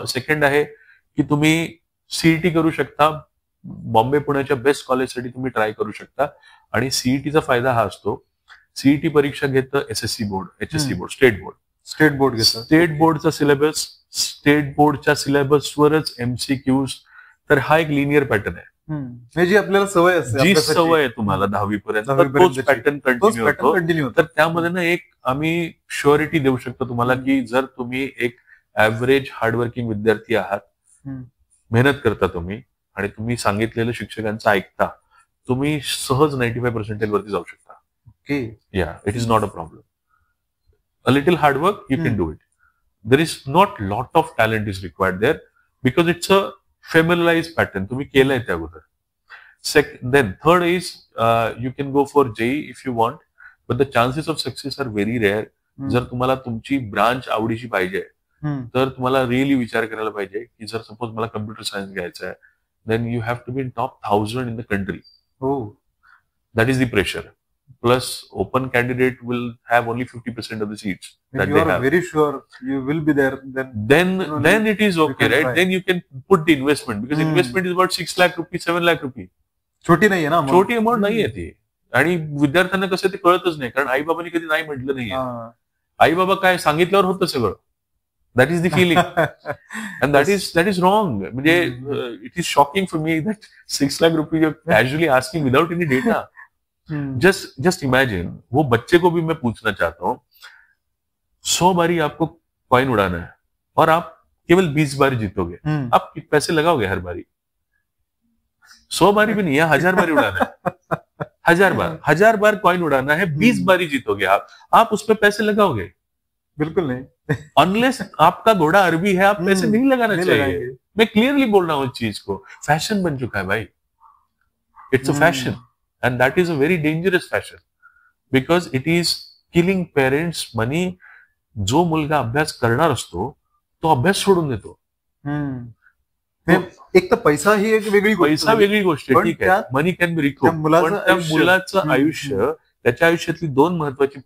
सेकंड आहे की तुम्ही सीईटी करू शकता, बॉम्बे पुण्याच्या बेस्ट कॉलेजसाठी तुम्ही ट्राय करू शकता. आणि सीईटीचा फायदा हा असतो, सीईटी परीक्षा घेतं SSC board, HSC board, state board घेतं. स्टेट बोर्डचा सिलेबस, स्टेट बोर्डच्या सिलेबसवरच एमसीक्यूज. तर हा एक लिनियर पॅटर्न आहे, जी आपल्याला सवय असते, जी सवय आहे तुम्हाला 10वी पर्यंत, तोच पॅटर्न कंटिन्यू होतो. तर त्यामध्ये ना एक आम्ही श्युरिटी देऊ शकतो तुम्हाला की जर तुम्ही एक ऍव्हरेज हार्डवर्किंग विद्यार्थी आहात, मेहनत करता तुम्ही आणि तुम्ही सांगितलेलं शिक्षकांचं ऐकता, तुम्ही सहज 95% वरती जाऊ शकता. Okay, yeah, it is not a problem. A little hard work you can do it. There is not lot of talent is required there because it's a familiar pattern. तुम्ही केलंय त्या अगोदर. Then third is you can go for JEE if you want, but the chances of success are very rare. जर तुम्हाला तुमची branch आवडीची पाहिजे तर तुम्हाला रिअली विचार करायला पाहिजे की जर सपोज मला कम्प्युटर सायन्स घ्यायचं आहे, then you have to be in top 1000 in the country. That is the pressure. Plus, open candidate will have only 50% of the seats that you they are have. very sure you will be there. Then it is okay, right? Then you can put the investment because investment is about 6 lakh rupees, 7 lakh rupees. छोटी नाहीये ना, छोटी amount नाहीये ती. आणि विद्यार्थ्यांना कसं ते कळतच नाही, कारण आई बाबांनी कधी नाही म्हटलं नाहीये. आई बाबा काय सांगितल्यावर होतं सगळं. That is the feeling and that is wrong. म्हणजे it is shocking for me that 6 lakh rupees you're casually asking without any data. Just imagine, वो बच्चे को भी मैं पूछना चाहता हूं, 100 बारी आपको कॉइन उड़ाना है और आप केवल 20 बारी जीतोगे, आप पैसे लगाओगे हर बारी? 100 बारी भी नहीं है, 1000 बारी उड़ाना है. 1000 बार कॉइन उड़ाना है, 20 बारी जीतोगे आप उस पर पैसे लगाओगे? बिल्कुल नहीं. अनलेस आपका घोड़ा अरबी है, आप पैसे नहीं लगाना चाहिए. मैं क्लियरली बोल रहा हूँ इस चीज को, फैशन बन चुका है भाई, it's a fashion and that is a very dangerous fashion because it is killing parents money. जो मुलगा अभ्यास करणार असतो तो अभ्यास सोडून देतो. एक तर पैसा ही एक वेगळी गोष्ट पैसा आहे. वेगळी गोष्ट आहे, पण ठीक आहे, मनी कॅन बी रिकव्हर, त्या मुलाचं पण त्या आयुष्य- मुलाचं आयुष्य, त्याच्या आयुष्यातली 2 महत्वाची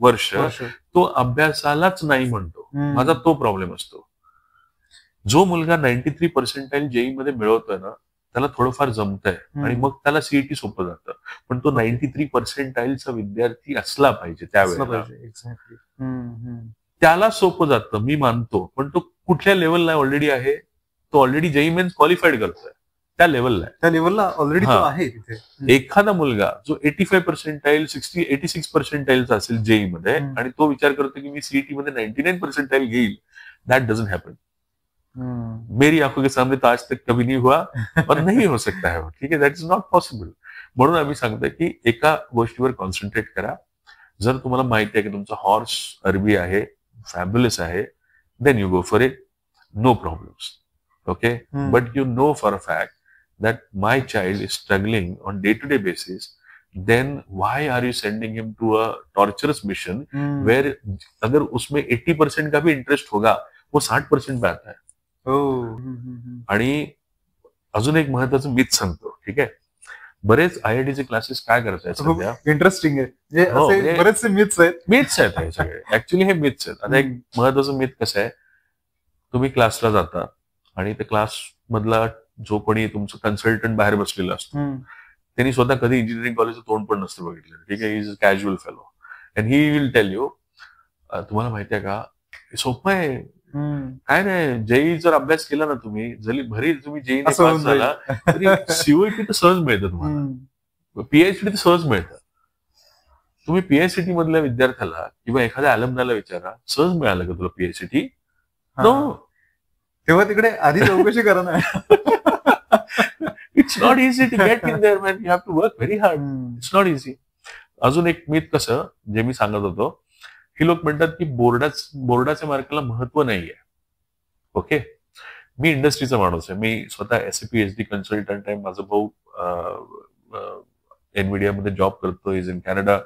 वर्ष तो अभ्यासालाच नाही म्हणतो. माझा तो प्रॉब्लेम असतो. जो मुलगा 93% जेई मध्ये मिळवतोय ना, त्याला थोडंफार जमतंय आणि मग त्याला सीईटी सोपं जातं. पण तो 93% विद्यार्थी असला पाहिजे त्यावेळेला, एक्झॅक्टली. त्याला सोपं जातं, मी मानतो. पण तो कुठल्या लेवलला ऑलरेडी आहे, तो ऑलरेडी जेई मेन्स क्वालिफाईड करतोय, त्या लेवलला आहे. त्या लेवलला ऑलरेडी तो आहे तिथे. एखादा मुलगा जो 85%, 86% असेल जेई मध्ये आणि तो विचार करतो की मी सीईटी मध्ये 99% घेईल, दॅट डझंट हॅपन. मेरी आंखों के सामने तो आज तक कभी नहीं हुआ और नहीं हो सकता है, ठीक आहे, दॅट इज नॉट पॉसिबल. म्हणून आम्ही सांगतोय की एका गोष्टीवर कॉन्सन्ट्रेट करा. जर तुम्हाला माहिती आहे की तुमचा हॉर्स अरबी आहे, फॅब्युलस आहे, then you go for it, no problems. Okay, but you know for a fact that my child is struggling on day-to-day basis, then why are you sending him to a torturous mission where अगर उसमें 80% का भी interest होगा, वो 60% पे आता है. आणि अजून एक महत्वाचं मिथ सांगतो, ठीक आहे. बरेच आयआयटीचे क्लासेस काय करतायत सध्या, इंटरेस्टिंग आहे. असे बरेचसे मिथ्स आहेत हे सगळे. ऍक्च्युली हे मिथ्स आहेत. आता एक महत्वाचं मिथ कसं आहे, तुम्ही क्लासला जाता आणि त्या क्लास मधला जो कोणी तुमचं कन्सल्टंट बाहेर बसलेला असतो, त्यांनी स्वतः कधी इंजिनिअरिंग कॉलेजचं तोंड पण नसतं बघितलं, ठीक आहे. Is a casual fellow and he will tell you, तुम्हाला माहितीये का, सोपं आहे, काय नाही, जेई जर अभ्यास केला ना तुम्ही, जरी भरी तुम्ही जेई पास झाला तरी सीओईटी तर सहज मिळतं तुम्हाला, पीएचडी तर सहज मिळतं. तुम्ही पीएचसीटी मधल्या विद्यार्थ्याला किंवा एखाद्या अलमनाला विचारा, सहज मिळालं का तुला पीएचसीटी? नो. तेव्हा तिकडे आधी चौकशी करा ना. It's not easy to get in there man, you have to work very hard. It's not easy. अजून एक मिथ कसं, जे मी सांगत होतो, ही लोक म्हणतात की बोर्डाच्या मार्काला महत्व नाहीये. ओके, मी इंडस्ट्रीचा माणूस आहे, मी स्वतः SAP कन्सल्टंट आहे. माझा भाऊ एनविडिया मध्ये जॉब करतो, is in Canada.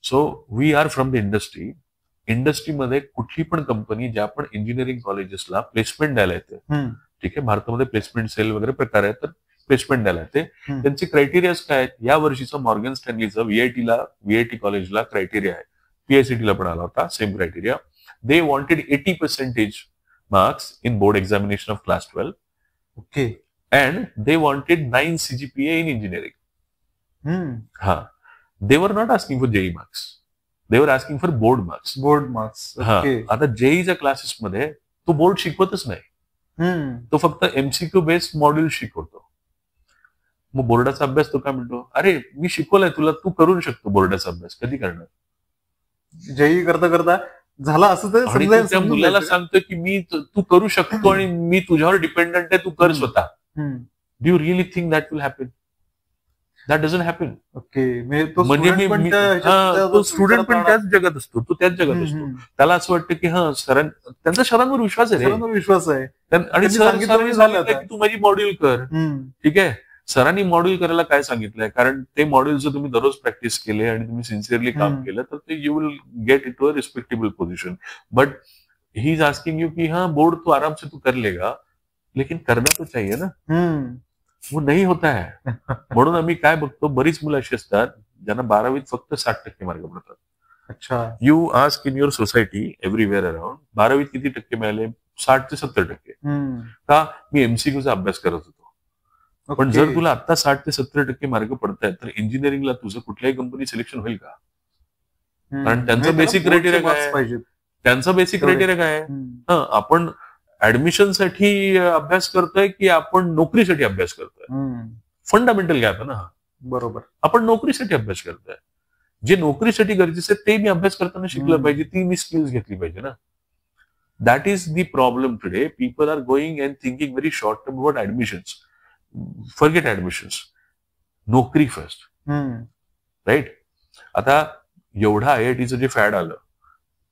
So we are from the industry. इंडस्ट्रीमध्ये कुठली पण कंपनी ज्या पण इंजिनिअरिंग कॉलेजेसला प्लेसमेंट द्यायला येते, ठीक आहे, भारतामध्ये प्लेसमेंट सेल वगैरे प्रकार आहे, तर प्लेसमेंट द्यायला येते. त्यांचे क्रायटेरियाज काय आहेत? या वर्षीचा मॉर्गन स्टॅनलीचा व्हीआयटी कॉलेजला क्रायटेरिया आहे, पीआयसीटीला पण आला होता same criteria. They wanted 80% marks in board examination of class 12. Okay, and they wanted 9 CGPA in engineering. हा, they were not asking for JEE marks, they were asking for board marks. Board marks. आता जेईच्या क्लासेसमध्ये तो board शिकवतच नाही, तो फक्त MCQ based module शिकवतो. मग बोर्डाचा अभ्यास तो काय म्हणतो, अरे मी शिकवलाय तुला, तू करू शकतो बोर्डाचा अभ्यास, कधी करणार? जेई करता करता झाला असं तर आणि त्या मुलाला सांगतो की मी, तू करू शकतो आणि मी तुझ्यावर डिपेंडंट आहे, तू कर स्वतः. Do you really think that will happen? That doesn't happen. Okay, म्हणजे तो स्टुडंट पण त्याच जगात असतो, तो त्याच जगात असतो. त्याला असं वाटतं की हा त्यांचा सरांवर विश्वास आहे, विश्वास आहे, आणि सरांनी सांगितलं की तू माझी मॉड्यूल कर, ठीक आहे. सरांनी मॉड्यूल करायला काय सांगितलंय, कारण ते मॉड्यूल जर तुम्ही दररोज प्रॅक्टिस केले आणि तुम्ही सिन्सिअरली काम केलं तर ते you will get it to a respectable position. But he is asking you की हाँ बोर्ड तो आराम से तू कर लेगा, लेकिन करना तो चाहिए ना, वो नहीं होता है. म्हणून आम्ही काय बघतो, बरीच मुलं अशी असतात ज्यांना 12वीत फक्त 60% मार्क पडतात. अच्छा, you ask in your society everywhere around, 12वीत किती टक्के मिळाले? 60 ते 70%. का? मी MCQचा अभ्यास करत होतो. पण जर तुला आता 60 ते 70% मार्क पडतायत तर इंजिनिअरिंगला तुझं कुठल्याही कंपनी सिलेक्शन होईल का? कारण त्यांचं बेसिक क्रायटेरिया काय आहे? त्यांचं बेसिक क्रायटेरिया काय आहे? आपण ऍडमिशनसाठी अभ्यास करतोय की आपण नोकरीसाठी अभ्यास करतोय? फंडामेंटल गॅप आहे ना. बरोबर, आपण नोकरीसाठी अभ्यास करतोय. जे नोकरीसाठी गरजेचं आहे ते मी अभ्यास करताना शिकलं पाहिजे, ती मी स्किल्स घेतली पाहिजे ना. That is the problem today. People are going and thinking very short term about admissions. Forget admissions, नोकरी फर्स्ट, राईट. आता एवढं आयआयटीचं जे फॅड आलं,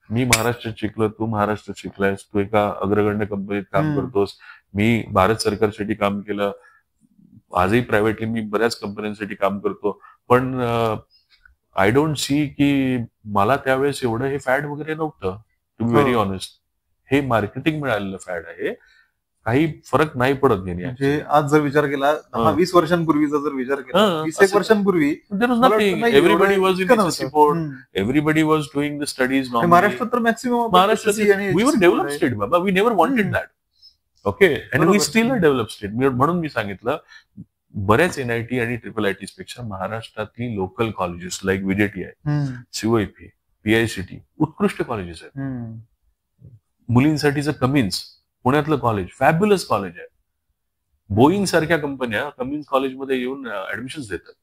मी महाराष्ट्रात शिकलो, तू महाराष्ट्रात शिकलायस, तू एका अग्रगण्य कंपनीत काम करतोस, मी भारत सरकारसाठी काम केलं, आजही प्रायव्हेटली मी बऱ्याच कंपन्यांसाठी काम करतो, पण आय डोंट सी की मला त्यावेळेस एवढं हे फॅड वगैरे नव्हतं, टू बी व्हेरी ऑनेस्ट. हे मार्केटिंग मिळालेलं फॅड आहे, काही फरक नाही पडत घेणे. म्हणजे आज जर विचार केला 10-20 वर्षांपूर्वीचा जर विचार केला, 20-1 वर्षांपूर्वी everybody was in support, everybody was doing the studies. महाराष्ट्रात तर maximum we were develop state बाबा, we never wanted that. Okay, and we still a develop state. म्हणून मी सांगितलं, बऱ्याच एनआयटी आणि ट्रिपल आयटीज पेक्षा महाराष्ट्रातली local colleges like विजेटीआय, COEP, PICT उत्कृष्ट कॉलेजेस आहेत. मुलींसाठीचं कमिन्स पुण्यातलं कॉलेज फॅब्युलस कॉलेज आहे. बोईंग सारख्या कंपन्या कमिन्स कॉलेजमध्ये येऊन ऍडमिशन देतात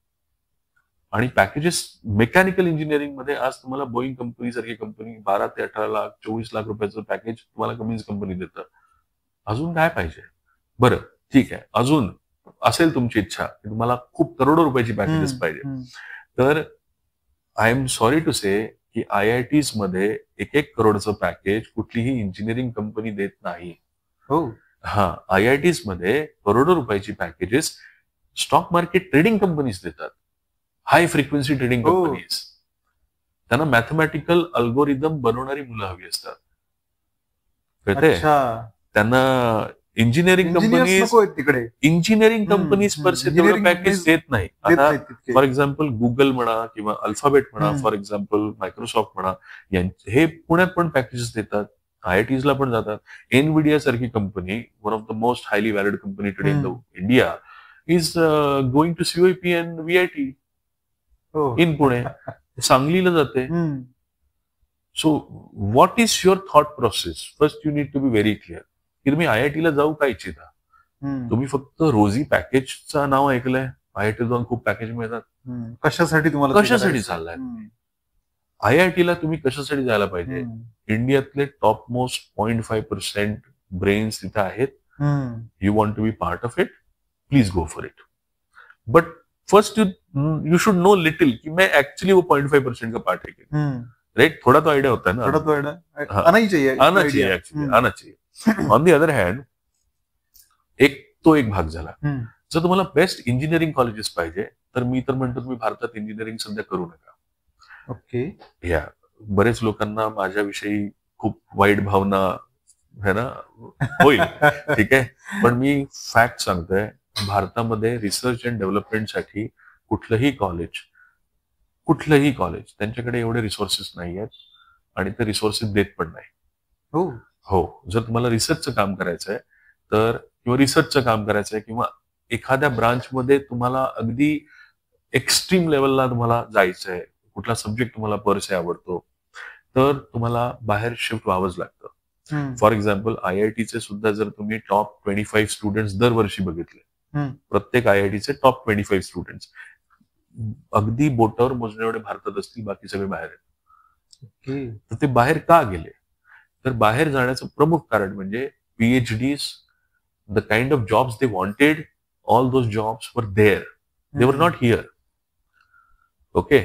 आणि पॅकेजेस मेकॅनिकल इंजिनिअरिंग मध्ये आज तुम्हाला बोईंग कंपनी सारखी कंपनी 12 ते 18 लाख 24 लाख रुपयाचं पॅकेज तुम्हाला कमिन्स कंपनी देतं. अजून काय पाहिजे? बरं ठीक आहे, अजून असेल तुमची इच्छा की तुम्हाला खूप करोडो रुपयाची पॅकेजेस पाहिजे, तर आय एम सॉरी टू से की IITs मध्ये 1-1 करोडचं पॅकेज कुठलीही इंजिनिअरिंग कंपनी देत नाही. हा, IITs मध्ये करोडो रुपयाची packages stock market trading companies देतात, हाय फ्रिक्वेन्सी ट्रेडिंग कंपनीज. त्यांना मॅथमॅटिकल अल्गोरिदम बनवणारी मुलं हवी असतात. त्यांना इंजिनिअरिंग कंपनीज तिकडे इंजिनिअरिंग कंपनीज पर से तेवढं पॅकेज देत नाही. आता फॉर एक्झाम्पल गुगल म्हणा किंवा अल्फाबेट म्हणा, फॉर एक्झाम्पल मायक्रोसॉफ्ट म्हणा, हे पुण्यात पण पॅकेजेस देतात, IITs ला पण जातात. एनविडिया सारखी company, one of the most highly valued company today in the India, is going to COEP and VIT in Pune. सांगलीला जाते. So what is your thought process? First you need to be very clear की तुम्ही IITला जाऊ काय इच्छिता. तुम्ही फक्त रोजी पॅकेजचं नाव ऐकलंय, IIT जाऊन खूप पॅकेज मिळतात, कशासाठी तुम्हाला, कशासाठी चाललाय? IITला तुम्ही कशासाठी जायला पाहिजे? इंडियातले टॉप मोस्ट 0.5% ब्रेन्स तिथे आहेत. You want to be part of it, please go for it. But first you should know little कि मैं एक्चुअली वो 0.5% का पार्ट है, राइट? थोड़ा तो आइडिया होता है ना, थोड़ा तो आइडिया आना ही चाहिए, आना चाहिए एक्चुअली, आना चाहिए. ऑन दी अदर हँड, एक भाग झाला. जर तुम्हाला बेस्ट इंजिनिअरिंग कॉलेजेस पाहिजे, तर मी तर म्हणतो तुम्ही भारतात इंजिनिअरिंग सध्या करू नका. ओके, या बरेच लोकांना माझ्याविषयी खूप वाईट भावना है ना होईल, ठीक आहे, पण मी फॅक्ट सांगतोय, भारतामध्ये रिसर्च अँड डेव्हलपमेंटसाठी कुठलंही कॉलेज त्यांच्याकडे एवढे रिसोर्सेस नाही आहेत आणि ते रिसोर्सेस देत पण नाही. हो, जर तुम्हाला रिसर्चचं काम करायचंय तर, किंवा रिसर्चचं काम करायचंय, किंवा एखाद्या ब्रांचमध्ये तुम्हाला अगदी एक्स्ट्रीम लेवलला तुम्हाला जायचंय, कुठला सब्जेक्ट तुम्हाला परसे आवडतो, तर तुम्हाला बाहेर शिफ्ट व्हावंच लागतं. फॉर एक्झाम्पल IITचे सुद्धा जर तुम्ही टॉप 25 स्टुडंट्स दरवर्षी बघितले, प्रत्येक IITचे टॉप 25 स्टुडंट्स अगदी बोटावर मोजणे एवढे भारतात असतील, बाकी सगळे बाहेर आहेत. तर ते बाहेर का गेले? तर बाहेर जाण्याचं प्रमुख कारण म्हणजे PhDs, the kind of jobs they wanted, all those jobs were there, they were not here. Okay,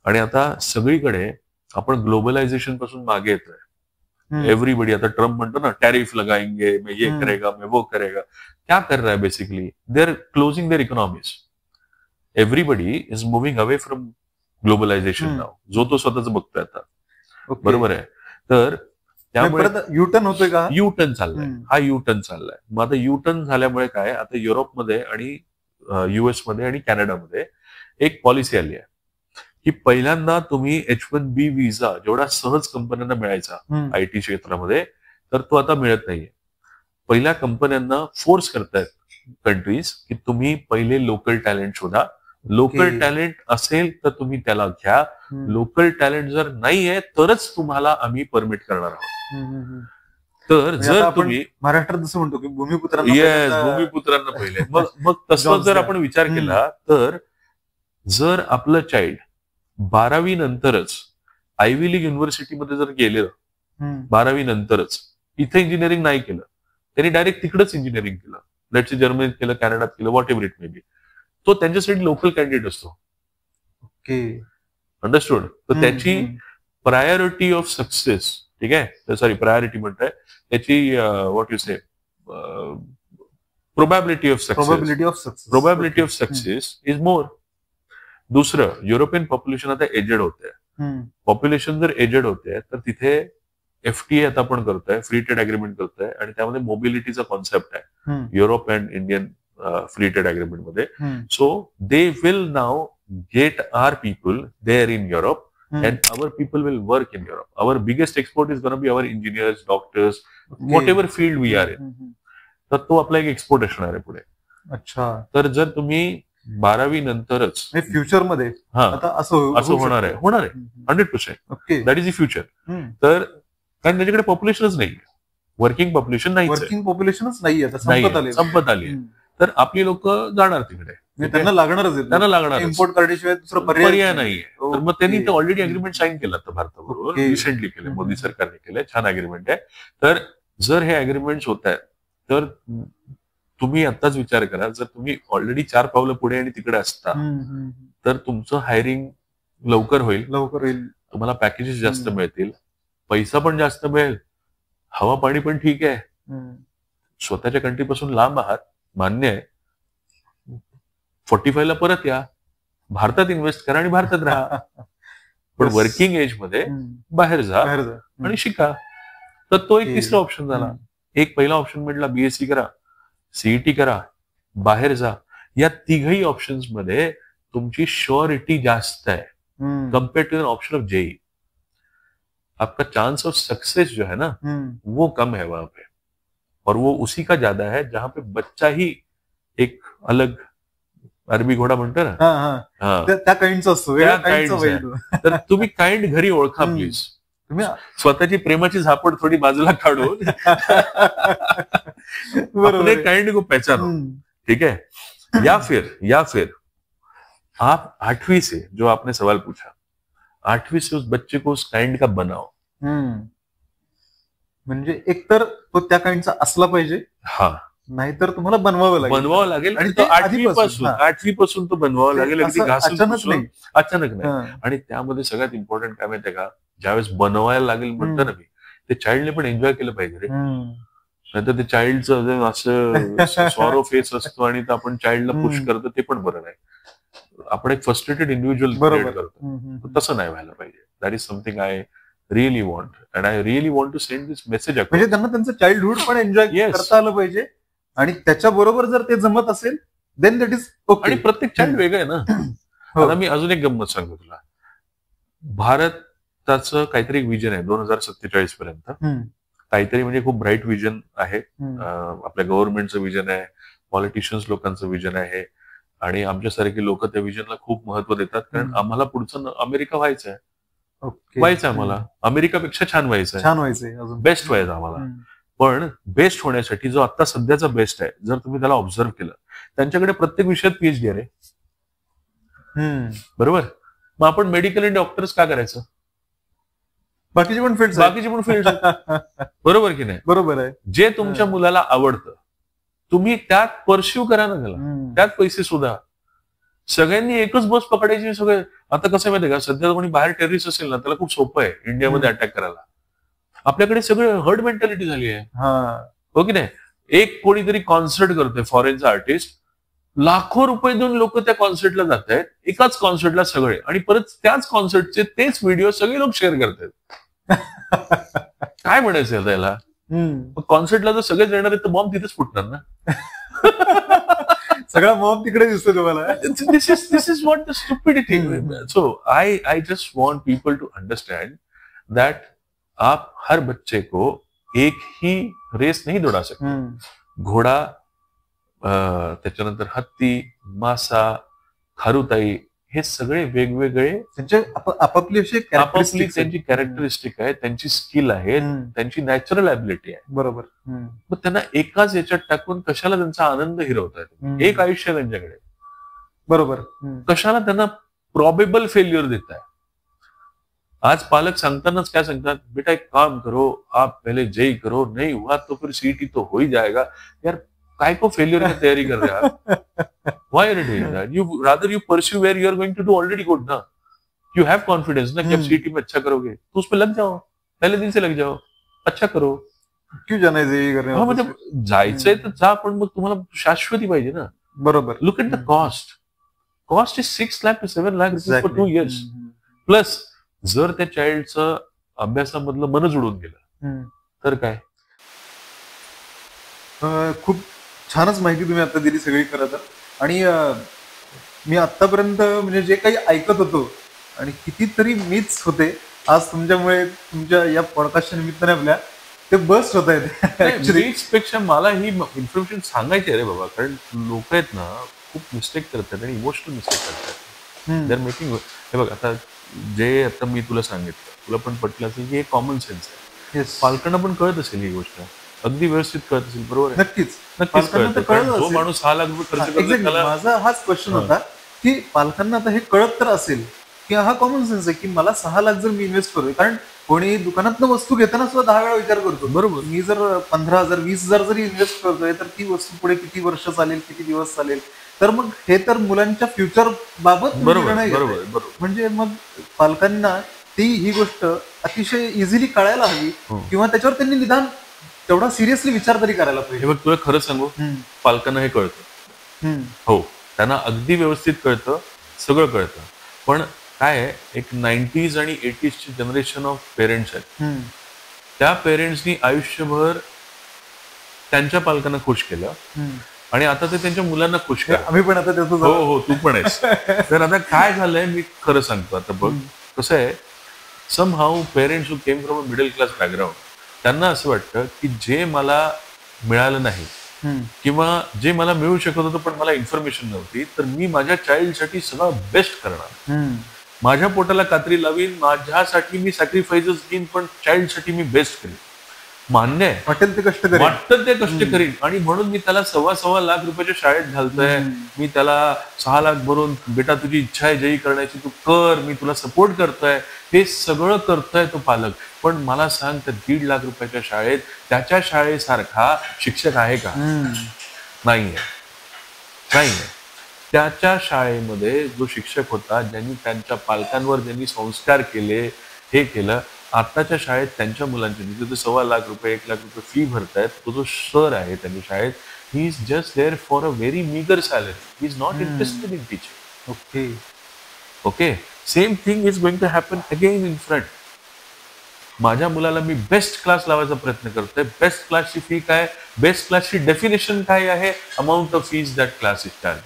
आणि आता सगळीकडे आपण ग्लोबलायझेशन पासून मागे येतोय. एव्हरीबडी, आता ट्रम्प म्हणतो ना टॅरिफ लगाएंगे, मैं ये करेगा, मैं वो करेगा. क्या कर रहा है basically? They are closing their economies. Everybody is moving away from globalisation now, जो तो स्वतःच बघतोय आता. बरोबर आहे. तर त्यामुळे युटर्न होतोय का? युटर्न चाललाय, हा युटर्न चाललाय. मग आता युटर्न झाल्यामुळे काय, आता युरोपमध्ये आणि US मध्ये आणि कॅनडामध्ये एक पॉलिसी आली आहे की पहिल्यांदा तुम्ही H1B व्हिसा जेवढा सहज कंपन्यांना मिळायचा IT क्षेत्रामध्ये, तर तो आता मिळत नाहीये. पहिल्या कंपन्यांना फोर्स करतायत कंट्रीज की तुम्ही पहिले लोकल टॅलेंट शोधा, लोकल टॅलेंट असेल तर तुम्ही त्याला घ्या, लोकल टॅलेंट जर नाहीये तरच तुम्हाला आम्ही परमिट करणार आहोत. तर जर तुम्ही महाराष्ट्रात जसं म्हणतो की भूमिपुत्रांना पहिले, मग तसं जर आपण विचार केला, तर जर आपलं चाइल्ड 12वी नंतरच आयव्ही लीग युनिव्हर्सिटीमध्ये जर गेलं, 12वी नंतरच इथे इंजिनिअरिंग नाही केलं, त्यांनी डायरेक्ट तिकडच इंजिनिअरिंग केलं, लेट्स से जर्मनीत केलं, कॅनडात केलं, what ever it may be, तो त्यांच्यासाठी लोकल कॅन्डिडेट असतो. Okay, understood? तर त्याची प्रायोरिटी ऑफ सक्सेस, ठीक आहे, सॉरी प्रायोरिटी म्हणताय, त्याची what you say probability of success probability of success is more. दुसरं, युरोपियन पॉप्युलेशन आता एजेड होते. पॉप्युलेशन जर एजेड होते तर तिथे FTA आता आपण करतोय, फ्री ट्रेड अग्रीमेंट करतोय आणि त्यामध्ये मोबिलिटीचा कॉन्सेप्ट आहे Europe and Indian free trade agreement मध्ये. So they will now get our people there in Europe and our people will work in Europe. Our biggest export is going to be our engineers, doctors, whatever field we are in. तर तो आपला एक export असणार आहे पुढे. अच्छा. तर जर तुम्ही 12वी नंतरच फ्युचर मध्ये असं होणार आहे 100%. Okay. That is the future. तर कारण त्याच्याकडे पॉप्युलेशनच नाही, वर्किंग पॉप्युलेशन नाही, वर्किंग पॉप्युलेशनच नाही संपत आली. तर आपली लोक जाणार तिकडे, त्यांना लागणार इम्पोर्ट करण्याशिवाय दुसरा पर्याय नाहीये. तर मग त्यांनी ऑलरेडी अग्रीमेंट साईन केलं तर भारताबरोबर, रिसेंटली केलं, मोदी सरकारने केलंय, छान अग्रीमेंट आहे. तर जर हे अग्रीमेंट होत आहेत तर तुम्ही आत्ताच विचार करा, जर तुम्ही ऑलरेडी 4 पावलं पुढे आणि तिकडे असता तर तुमचं हायरिंग लवकर होईल, तुम्हाला पॅकेजेस जास्त मिळतील, पैसा पण जास्त मिळेल, हवा पाणी पण ठीक आहे, स्वतःच्या कंट्रीपासून लांब आहात मान्य आहे, 45 ला परत या, भारतात इन्व्हेस्ट करा आणि भारतात राहा. पण वर्किंग एज मध्ये बाहेर जा आणि शिका. तर तो एक तिसरा ऑप्शन झाला. एक पहिला ऑप्शन म्हटला BSc करा, CET करा, बाहेर जा. या तिघही ऑप्शन्स मध्ये तुमची श्योरिटी जास्त है compare to an option of JEE. आपका चांस ऑफ सक्सेस जो है ना वो कम है वहां पे, और वो उसी का ज्यादा है जहां पे बच्चा ही एक अलग अरबी घोडा म्हणतो ना, त्या काइंडचा असतो. तर तुम्ही काइंड घरी ओळखा प्लीज. तुम्ही स्वतःची प्रेमाची झापड थोडी बाजूला काढून अपने काइंड को पहचानो, ठीक है. या फिर आप 8वीं से, जो आपने सवाल पूछा, 8वीं से उस बच्चे को उस काइंड का बनाओ. म्हणजे एकतर तो त्या काइंडचा असला पाहिजे, नाहीतर तुम्हाला बनवावं लागेल. आणि तो 8वी पासून तो बनवावं लागेल, अचानक नाही. आणि त्यामध्ये सगळ्यात इम्पॉर्टंट काय माहितीये का, ज्यावेळेस बनवायला लागेल म्हणतो ना मी, ते चाइल्डने पण एन्जॉय केलं पाहिजे रे. नाहीतर ते चाइल्डचं असं सॉरो फेस असतो आणि आपण चाइल्डला पुश करतो, ते पण बरं नाही. आपण एक फ्रस्ट्रेटेड इंडिव्हिज्युअल करतो, तसं नाही व्हायला पाहिजे. That is something I really want, and I really want to send this message. म्हणजे त्यांना त्यांचं चाइल्डहुड पण एन्जॉय करता आलं पाहिजे, आणि त्याच्याबरोबर जर ते जमत असेल देन दॅट इज ओके. आणि प्रत्येक चाइल्ड वेगळं आहे ना. आता मी अजून एक गंमत सांगतो तुला. भारताचं काहीतरी एक विजन आहे 2047 पर्यंत, काहीतरी म्हणजे खूप ब्राईट विजन आहे. आपल्या गव्हर्नमेंटचं विजन आहे, पॉलिटिशियन्स लोकांचं विजन आहे, आणि आमच्यासारखी लोक त्या विजनला खूप महत्व देतात. कारण आम्हाला पुढचं अमेरिका व्हायचं आहे, आम्हाला अमेरिकापेक्षा छान व्हायचंय, बेस्ट व्हायचं आम्हाला. पण बेस्ट होण्यासाठी जो आता सध्याचा बेस्ट आहे, जर तुम्ही त्याला ऑब्झर्व केलं, त्यांच्याकडे प्रत्येक विषयात PhD आहे, बरोबर. मग आपण मेडिकल आणि डॉक्टर्स का करायचं? बाकीचे पण फील्ड बरोबर की नाही? बरोबर आहे. जे तुमच्या मुलाला आवडतं तुम्ही त्यात परस्यू करा ना, त्याला त्यात पैसे सुद्धा. सगळ्यांनी एकच बस पकडायची. सगळे आता कसं माहितीये का, सध्या कोणी बाहेर टेररिस्ट असेल ना, त्याला खूप सोपं आहे इंडियामध्ये अटॅक करायला. आपल्याकडे सगळं हर्ड मेंटॅलिटी झाली आहे, हो की नाही. एक कोणीतरी कॉन्सर्ट करतोय, फॉरेनचा आर्टिस्ट, लाखो रुपये देऊन लोक त्या कॉन्सर्टला जात आहेत, एकाच कॉन्सर्टला सगळे, आणि परत त्याच कॉन्सर्टचे तेच व्हिडिओ सगळे लोक शेअर करतात. काय म्हणायचं त्याला? कॉन्सर्टला जर सगळेच येणार आहेत तर बॉम्ब तिथेच फुटणार ना. सगळा बॉम्ब तिकडे दिसतो तुम्हाला. This is what the stupidity. So I just want people to understand that आप हर बच्चे को एक ही रेस नहीं दौड़ा सकते. घोडा, त्याच्यानंतर हत्ती, मासा, खारुताई, हे सगळे वेगवेगळे त्यांचे आपापली त्यांची कॅरेक्टरिस्टिक आहे, त्यांची स्किल आहे, त्यांची नॅचरल ॲबिलिटी आहे, बरोबर. मग त्यांना एकाच याच्यात टाकून कशाला त्यांचा आनंद हिरवताय? एक आयुष्य त्यांच्याकडे, बरोबर. कशाला त्यांना प्रॉबेबल फेल्युअर देताय? आज पालक सांगतानाच काय सांगतात, बेटा एक काम करो, आप पहले JEE करो, नहीं हुआ तो फिर CET तो हो ही जाएगा. यार काय को फेल्युअर की तैयारी कर रहे हैं? Why are you doing that? You pursue where you are going to do already good ना. You have confidence ना कि आप CET में अच्छा करोगे, तो उस पर लग जाओ, पहले दिन से लग जाओ, अच्छा करो. क्यों जाना है JEE करने? हा, म्हणजे जायचंय तर जा, पण मग तुम्हाला शाश्वती पाहिजे ना. बरोबर. Look at the cost is 6 lakh to 7 lakh rupees for 2 years. Plus जर त्या चाइल्डचं अभ्यासामधलं मनच उडून गेलं तर काय. खूप छानच माहिती तुम्ही आता दिली सगळी खरं तर. आणि मी आतापर्यंत म्हणजे जे काही ऐकत होतो आणि कितीतरी मिथ्स होते, आज तुमच्यामुळे तुमच्या या पॉडकास्टच्या निमित्ताने आपल्या ते बस्ट होत आहेत ऍक्च्युली. पेक्षा मला ही इन्फॉर्मेशन सांगायची आहे रे बाबा, कारण लोक आहेत ना खूप मिस्टेक करतात आणि इमोशनल मिस्टेक करतात. दर मेकिंग. हे बघ, आता जे आता मी तुला सांगितलं, तुला पण पटलं असेल की हे कॉमन सेन्स आहे. पालकांना पण कळत असेल ही गोष्ट, अगदी व्यवस्थित कळत असेल. बरोबर आहे. नक्कीच कळत. जो माणूस 6 लाख रुपये खर्च करतो त्याला. माझा हाच क्वेश्चन होता की पालकांना आता हे कळत तर असेल की हा कॉमन सेन्स आहे की मला 6 लाख जर मी इन्व्हेस्ट करतोय, कारण कोणी दुकानातनं वस्तू घेताना सुद्धा 10 वेळा विचार करतो. बरोबर. मी जर 15,000 20,000 जरी इन्व्हेस्ट करतोय तर ती वस्तू पुढे किती वर्ष चालेल, किती दिवस चालेल. तर मग हे तर मुलांच्या फ्युचर बाबत निर्णय घेतोय. म्हणजे मग पालकांना ही गोष्ट अतिशय इझिली कळायला हवी किंवा त्याच्यावर त्यांनी निदान तेवढा सिरियसली विचार तरी करायला पाहिजे. हे बघ, तुला खरं सांगू, पालकांना हे कळतं. हो, त्यांना अगदी व्यवस्थित कळतं, सगळं कळतं. पण काय आहे, एक 90s आणि 80s ची जनरेशन ऑफ पेरेंट्स आहेत. त्या पेरेंट्सनी आयुष्यभर त्यांच्या पालकांना खुश केलं आणि आता ते त्यांच्या मुलांना खुश करा. आम्ही पण आता त्याचं. हो, तू पण आहेस. तर आता काय झालंय मी खरं सांगतो. आता बघ कसं आहे, somehow parents who came from a middle class background, त्यांना असं वाटतं की जे मला मिळालं नाही किंवा जे मला मिळू शकत होतं पण मला इन्फॉर्मेशन नव्हती, तर मी माझ्या चाइल्डसाठी सगळं बेस्ट करणार. माझ्या पोटाला कात्री लावीन, माझ्यासाठी मी सॅक्रिफाइसेस घेईन, पण चाइल्डसाठी मी बेस्ट करीन. मान्य आहे, वाटेल ते कष्ट करेन, वाटतं ते कष्ट करीन. आणि म्हणून मी त्याला 1.25 लाख रुपयाच्या शाळेत घालतोय. मी त्याला 6 लाख भरून, बेटा तुझी इच्छा आहे JEE करण्याची, तू कर, मी तुला सपोर्ट करतोय. हे सगळं करतोय तो पालक. पण मला सांग, त्या 1.5 लाख रुपयाच्या शाळेत त्याच्या शाळेसारखा शिक्षक आहे का? नाहीये. त्याच्या शाळेमध्ये जो शिक्षक होता, ज्यांनी त्यांच्या पालकांवर ज्यांनी संस्कार केले, हे केलं, आताच्या शाळेत त्यांच्या मुलांच्या जिथे ते 1.25 लाख रुपये 1 लाख रुपये फी भरतायत, तो जो सर आहे त्यांच्या शाळेत, he is just there for a very meagre salary. He is not interested in teaching. Okay, same thing is going to happen again in front. माझ्या मुलाला मी बेस्ट क्लास लावायचा प्रयत्न करतोय. बेस्ट क्लासची फी काय, बेस्ट क्लासची डेफिनेशन काय आहे, amount of fees that class is charge.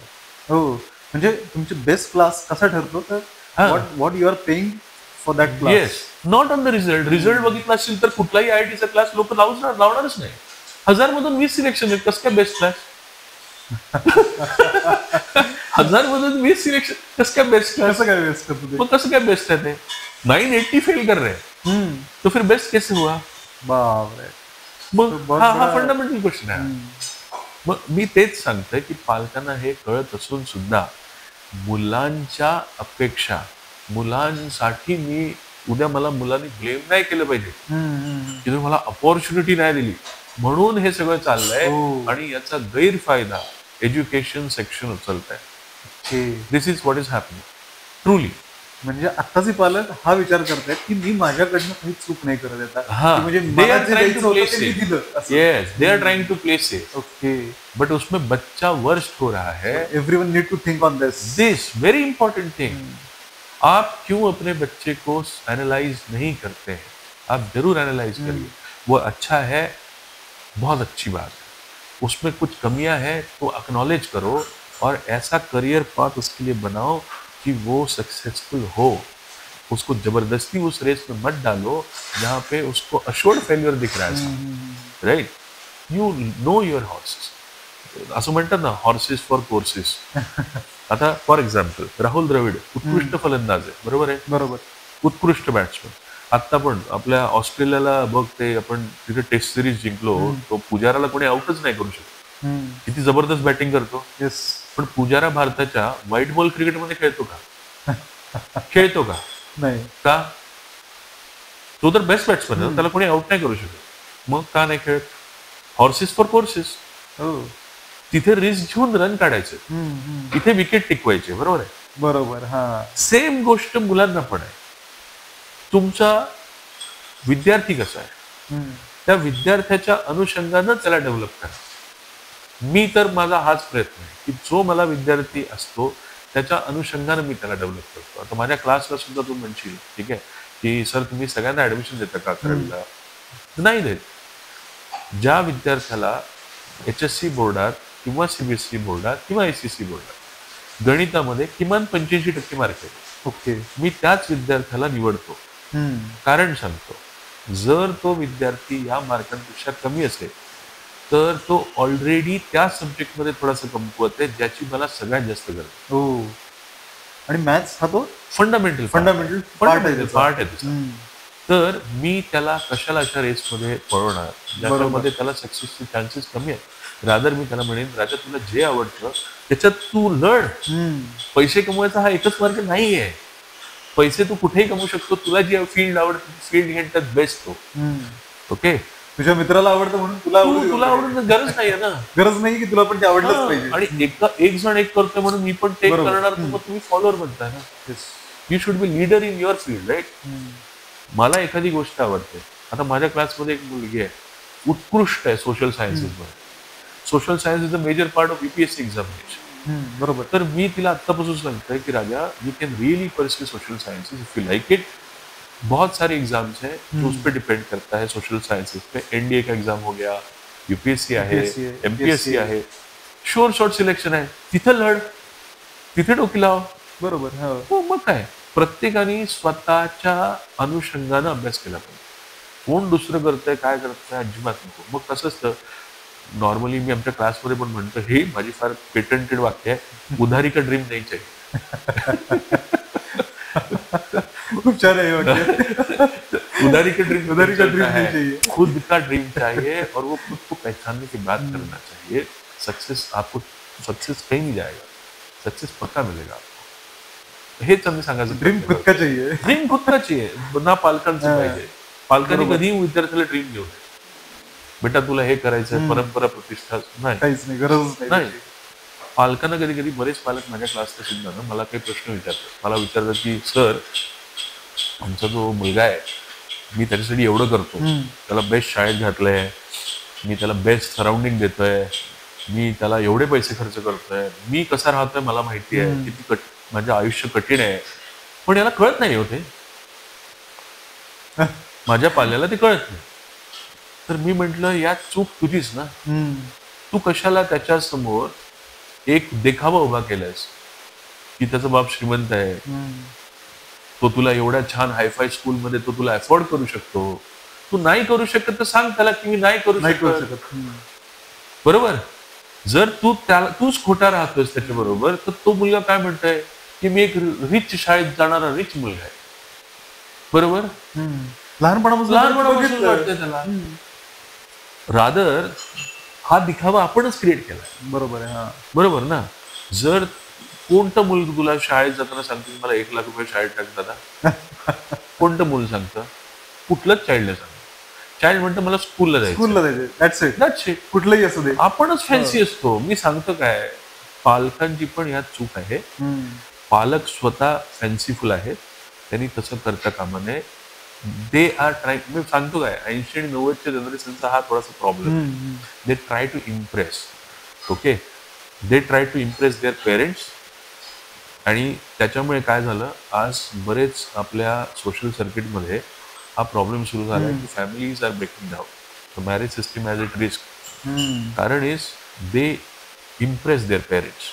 हो, म्हणजे तुमचे बेस्ट क्लास कसा ठरतो तर what you are paying for that class. Yes, not on the result बघितला असेल तर कुठलाही IITचा क्लास लोक लावणारच नाही. 1000 मधून 20 सिलेक्शन आहेत, कसं काय बेस्ट क्लास? 1000 मधून 20 सिलेक्शन, कसं काय बेस्ट क्लास? मग कसं काय बेस्ट आहे ते? 980 फेल कर रहे हैं, तो फिर बेस्ट कैसे हुआ? मग हा फंडामेंटल क्वेश्चन आहे. मग मी तेच सांगतोय की पालकांना हे कळत असून सुद्धा मुलांच्या अपेक्षा, मुलांसाठी मी उद्या मला मुलांनी ब्लेम नाही केलं पाहिजे की तुम्ही मला अपॉर्च्युनिटी नाही दिली म्हणून हे सगळं चाललंय. आणि याचा गैरफायदा एज्युकेशन सेक्शन उचलत आहे. This is what is happening truly. म्हणजे आत्ताचे पालक हा विचार करतायत की मी माझ्याकडनं काही चूक नाही करत येतात. म्हणजे they are trying to play safe. Okay, but उसमें बच्चा वर्स्ट हो रहा है. Everyone need to think on this very important thing. आप क्यों अपने बच्चे को एनालाइज नहीं करते हैं? आप जरूर एनालाइज करिए. वो अच्छा है, बहुत अच्छी बात है. उसमें कुछ कमियां हैं तो एक्नॉलेज करो और ऐसा करियर पाथ उसके लिए बनाओ कि वो सक्सेसफुल हो. उसको जबरदस्ती उस रेस में मत डालो जहां पे उसको अश्योर्ड फेल्युअर दिख रहा है. Right, you know your horses. असं म्हणतात ना, हॉर्सेस फॉर कोर्सेस. आता फॉर एक्झाम्पल राहुल द्रविड उत्कृष्ट फलंदाज आहे, बरोबर आहे, बरोबर, उत्कृष्ट बॅट्समन. आता पण आपल्या ऑस्ट्रेलियाला बघ, ते आपण तिथे टेस्ट सिरीज जिंकलो, तो पुजाराला कोणी आउटच नाही करू शकत. किती जबरदस्त बॅटिंग करतो. पण पुजारा भारताच्या व्हाईट बॉल क्रिकेटमध्ये खेळतो का? खेळतो का? नाही. का? तो तर बेस्ट बॅट्समन आहे, त्याला कोणी आउट नाही करू शकत. मग का नाही खेळत? Horses for courses. तिथे रिस्क घेऊन रन काढायचे, इथे विकेट टिकवायचे. बरोबर आहे, बरोबर. हा, सेम गोष्ट मुलांना पण आहे. तुमचा विद्यार्थी कसा आहे, त्या विद्यार्थ्याच्या अनुषंगानं त्याला डेव्हलप करा. मी तर माझा हाच प्रयत्न आहे की जो मला विद्यार्थी असतो त्याच्या अनुषंगानं मी त्याला डेव्हलप करतो. आता माझ्या क्लासला सुद्धा तू म्हणशील ठीक आहे की सर तुम्ही सगळ्यांना ऍडमिशन देता का 11वीला? नाही देत. ज्या विद्यार्थ्याला HSC बोर्डात किंवा CBSE बोर्डात किंवा SEC बोर्डात गणितामध्ये किमान 85% मार्क आहेत, ओके, मी त्याच विद्यार्थ्याला निवडतो. कारण सांगतो, जर तो विद्यार्थी या मार्कांपेक्षा कमी असेल तर तो ऑलरेडी त्या सब्जेक्टमध्ये थोडासा कमकुवत आहे ज्याची मला सगळ्यात जास्त गरज आहे. हो. आणि मॅथ्स हा तो फंडामेंटल पार्ट आहे त्याचा. तर मी त्याला कशाला अशा रेसमध्ये पळवणार ज्याच्यामध्ये त्याला सक्सेसचे चान्सेस कमी आहेत. रादर मी त्याला म्हणेन राजा तुला जे आवडतं त्याच्यात तू लढ. पैसे कमवायचा हा एकच मार्ग नाही आहे. पैसे तू कुठेही कमवू शकतो. तुला जी फील्ड आवडते फील्ड घेऊन त्यात बेस्ट हो. ओके, तुझ्या मित्राला आवडतं म्हणून तुला आवडून गरज नाही आहे ना. गरज नाही की तुला पण ते आवडलंच पाहिजे. आणि एक जण एक करतोय म्हणून मी पण ते करणार तर मग तुम्ही फॉलोअर बनताय ना. You should be leader in your field, right. मला एखादी गोष्ट आवडते. आता माझ्या क्लासमध्ये एक मुलगी आहे, उत्कृष्ट आहे सोशल सायन्सेस मध्ये. Social science is a major part of UPSC examination. बरोबर. तर मी तिला आत्तापासून सांगतोय की राजा you can really pursue social sciences if you like it. बहुत सारे एग्जाम्स हैं जो उस पर डिपेंड करता है सोशल साइंसेस पे. NDA का एग्जाम हो गया, UPSC आहे, MPSC आहे, शोर शॉर्ट सिलेक्शन आहे. तिथे लढ, तिथे डोकी लाव. बरोबर. हो, मग काय, प्रत्येकाने स्वतःच्या अनुषंगानं अभ्यास केला पाहिजे. कोण दुसरं करतंय काय करतंय अजिबात नको. मग कसं असतं, नॉर्मली मी आमच्या क्लासमध्ये पण म्हणतो, हे माझी फार पेटंटेड वाक्य आहे, उधारी का ड्रीम नाही चाहिए. खूप छान आहे वाक्य. उधारी का ड्रीम नहीं चाहिए, खुद का ड्रीम चाहिए और वो खुद को पहचानने की बात करना चाहिए. सक्सेस आपको सक्सेस कहीं नहीं जाएगा, सक्सेस पक्का मिलेगा आपको. हेच आम्ही सांगायचं. ड्रीम खुद का चाहिए. ड्रीम खुद का चाहिए ना पालकांचं पाहिजे. पालकांनी कधीही विद्यार्थ्याला ड्रीम घेऊ नये. बेटा तुला हे करायचं, परंपरा प्रतिष्ठा नाही, काहीच नाही, गरज नाही. पालकांना कधी कधी बरेच पालक माझ्या क्लासला सुद्धा ना मला काही प्रश्न विचारतात. मला विचारतात की सर आमचा जो मुलगा आहे मी त्याच्यासाठी एवढं करतो, त्याला बेस्ट शाळेत घातलंय, मी त्याला बेस्ट सराउंडिंग देतोय, मी त्याला एवढे पैसे खर्च करतोय, मी कसा राहतोय मला माहिती आहे, किती माझं आयुष्य कठीण आहे, पण याला कळत नाही होते. माझ्या पाल्याला ते कळत नाही. तर मी म्हंटल यात चूक तुझीच ना. तू कशाला त्याच्या समोर एक देखावा उभा केलायस की त्याचा बाप श्रीमंत आहे, तो तुला एवढ्या छान हायफाय स्कूलमध्ये तो तुला अफोर्ड करू शकतो. तू नाही करू शकत तर सांग त्याला की मी नाही करू शकत. बरोबर. जर तूच खोटा राहतोस त्याच्या बरोबर तर तो मुलगा काय म्हणतोय की मी एक रिच शाळेत जाणारा रिच मुलगा आहे. बरोबर. लहानपणापासून वाटतंय त्याला. रादर हा दिखावा आपणच क्रिएट केला. बरोबर आहे. बरोबर ना. जर कोणतं मुलगा तुला शाळेत जाताना सांगतो मला 1 लाख रुपये शाळेत टाक दादा, कोणतं मुलं सांगतं? कुठलंच चाइल्ड सांगतं. चाइल्ड म्हणतं मला स्कूलला जायचं. That's it. कुठलंही असू दे. आपणच फॅन्सी असतो. मी सांगतो काय, पालकांची पण यात चूक आहे. पालक स्वतः फॅन्सीफुल आहेत, त्यांनी तसं करता कामा नये. They are try. मी सांगतो काय, 80 आणि 90च्या जनरेशनचा हा थोडासा problem. They try to impress. Okay, they try to impress their parents. आणि त्याच्यामुळे काय झालं, आज बरेच आपल्या सोशल सर्किटमध्ये हा प्रॉब्लेम सुरू झाला की families are breaking down. The marriage system has it risk. कारण is they impress their parents.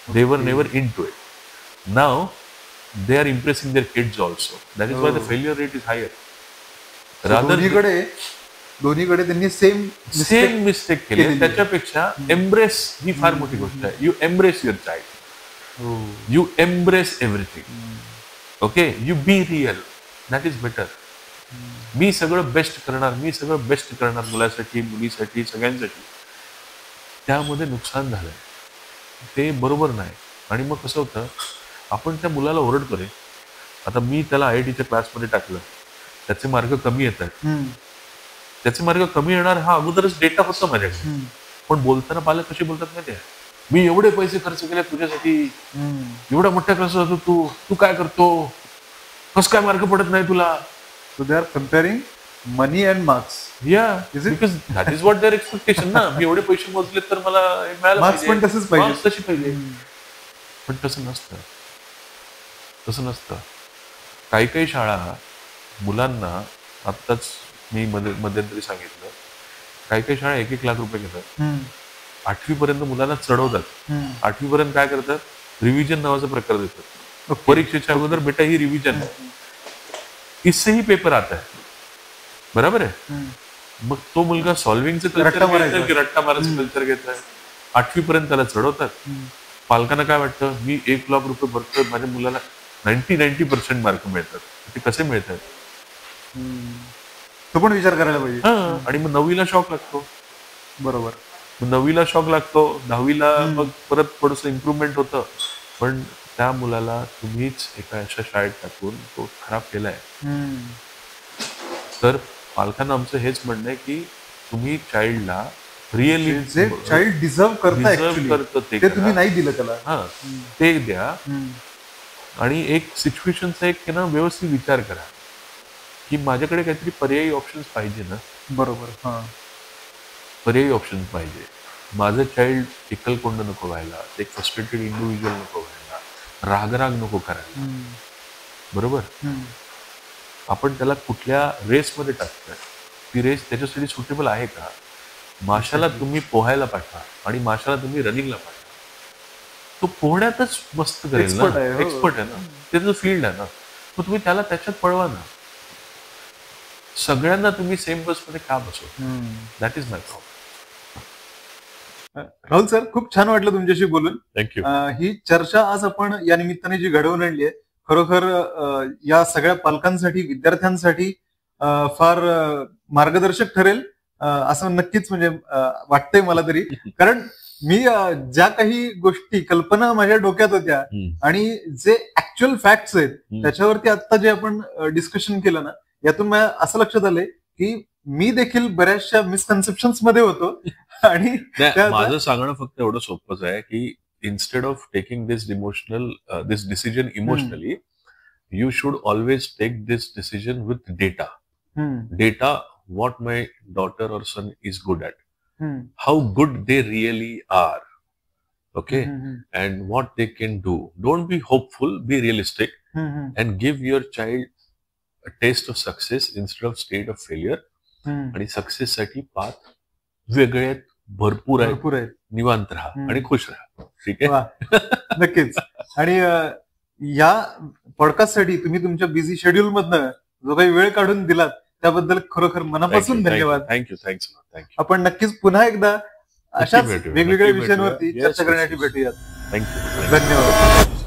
They were never into it. नाव they are impressing their kids also. That is why the failure rate is higher. दोन्हीकडे त्यांनी same mistake केली. त्याच्यापेक्षा embrace ही फार मोठी गोष्ट आहे. You embrace your child, you embrace everything. Okay, you be real. That is better. मी सगळं बेस्ट करणार मुलासाठी, मुलीसाठी, सगळ्यांसाठी. त्यामध्ये नुकसान झालंय, ते बरोबर नाही. आणि मग कसं होतं, आपण त्या मुलाला ओरडतो रे. आता मी त्याला IITच्या क्लासमध्ये टाकलं, त्याचे मार्क कमी येत आहेत. त्याचे मार्क कमी येणार हा अगोदरच डेटा होता माझ्याकडे. पण बोलताना पालक कसे बोलतात माहिती आहे, मी एवढे पैसे खर्च केले तुझ्यासाठी, एवढा मोठ्या क्लासला तू काय करतो, कसं काय मार्क पडत नाही तुला. So they are comparing money and marks. Is it? Because that is what their expectation ना. मी एवढे पैसे मोजले तर मला हे मिळालं मार्क्स पण तसंच पाहिजे. Marks तशी पाहिजे. पण तसं नसतं. काही काही शाळा मुलांना, आत्ताच मी मध्यंतरी सांगितलं, काही शाळा 1-1 लाख रुपये घेतात. 8वी पर्यंत मुलांना चढवतात. 8वी पर्यंत काय करतात, रिव्हिजन नावाचा प्रकार देतात. परीक्षेच्या अगोदर बेटा ही रिव्हिजन आहे, इससे ही पेपर आता है, बरोबर आहे. मग तो मुलगा सॉल्व्हिंगचं कल्चर घेतोय की रट्टा मारायचं कल्चर घेतोय. 8वी पर्यंत त्याला चढवतात. पालकांना काय वाटतं, मी 1 लाख रुपये भरतोय, माझ्या मुलाला 90% मार्क मिळतात. ते कसे मिळतात तो पण विचार करायला पाहिजे. आणि मग 9वीला शॉक लागतो. बरोबर. 9वीला शॉक लागतो, 10वीला मग परत थोडंसं इम्प्रुव्हमेंट होतं. पण त्या मुलाला तुम्हीच एका अशा शाळेत टाकून तो खराब केलाय. तर पालकांना आमचं हेच म्हणणं आहे की तुम्ही चाइल्डला रिअली जे चाइल्ड डिझर्व करतं ते तुम्ही नाही दिलं त्याला, ते द्या. आणि एक सिच्युएशनचा एक ना व्यवस्थित विचार करा की माझ्याकडे काहीतरी पर्यायी ऑप्शन्स पाहिजे ना. बरोबर. पर्यायी ऑप्शन्स पाहिजे. माझं चाइल्ड एकलकोंड नको व्हायला, एक फ्रस्ट्रेटेड इंडिव्हिज्युअल नको व्हायला, रागराग नको करायला. बरोबर. आपण त्याला कुठल्या रेसमध्ये टाकतोय, ती रेस त्याच्यासाठी सुटेबल आहे का. माशाला तुम्ही पोहायला पाठवा आणि माशाला तुम्ही रनिंगला पाठवा, तो पोहण्यातच मस्त करेल ना, एक्सपर्ट आहे ना, त्याचं फील्ड आहे ना. मग तुम्ही त्याला त्याच्यात पळवा ना. सगळ्यांना तुम्ही सेम बसमध्ये का बसवता. That is my problem. Rahul sir, खूप छान वाटलं तुमच्याशी बोलून. थँक्यू. ही चर्चा आज आपण या निमित्ताने जी घडवून आणली आहे, खरोखर या सगळ्या पालकांसाठी, विद्यार्थ्यांसाठी फार मार्गदर्शक ठरेल असं नक्कीच म्हणजे वाटतंय मला तरी. कारण मी ज्या काही गोष्टी, कल्पना माझ्या डोक्यात होत्या आणि जे ऍक्च्युअल फॅक्ट्स आहेत त्याच्यावरती आता जे आपण डिस्कशन केलं ना, यातून मला असं लक्षात आलंय की मी देखील बऱ्याचशा मिसकन्सेप्शन्स मध्ये होतो. आणि माझं सांगणं फक्त एवढं सोपंच आहे की instead of taking this decision emotionally, you should always take this decision with data. What my daughter or son is good at, how good they really are, okay, and what they can do. Don't be hopeful, be realistic, and give your child a taste of success instead of state of failure. आणि success साठी path वेगळे आहेत, भरपूर आहेत. निवांत राहा आणि खुश राहा. ठीक आहे. नक्कीच. आणि या पॉडकास्ट साठी तुम्ही तुमच्या बिझी शेड्यूल मधनं जो काही वेळ काढून दिलात त्याबद्दल खरोखर मनापासून धन्यवाद. थँक्यू. आपण नक्कीच पुन्हा एकदा अशाच वेगवेगळ्या विषयांवरती चर्चा करण्यासाठी भेटूयात. थँक्यू. धन्यवाद.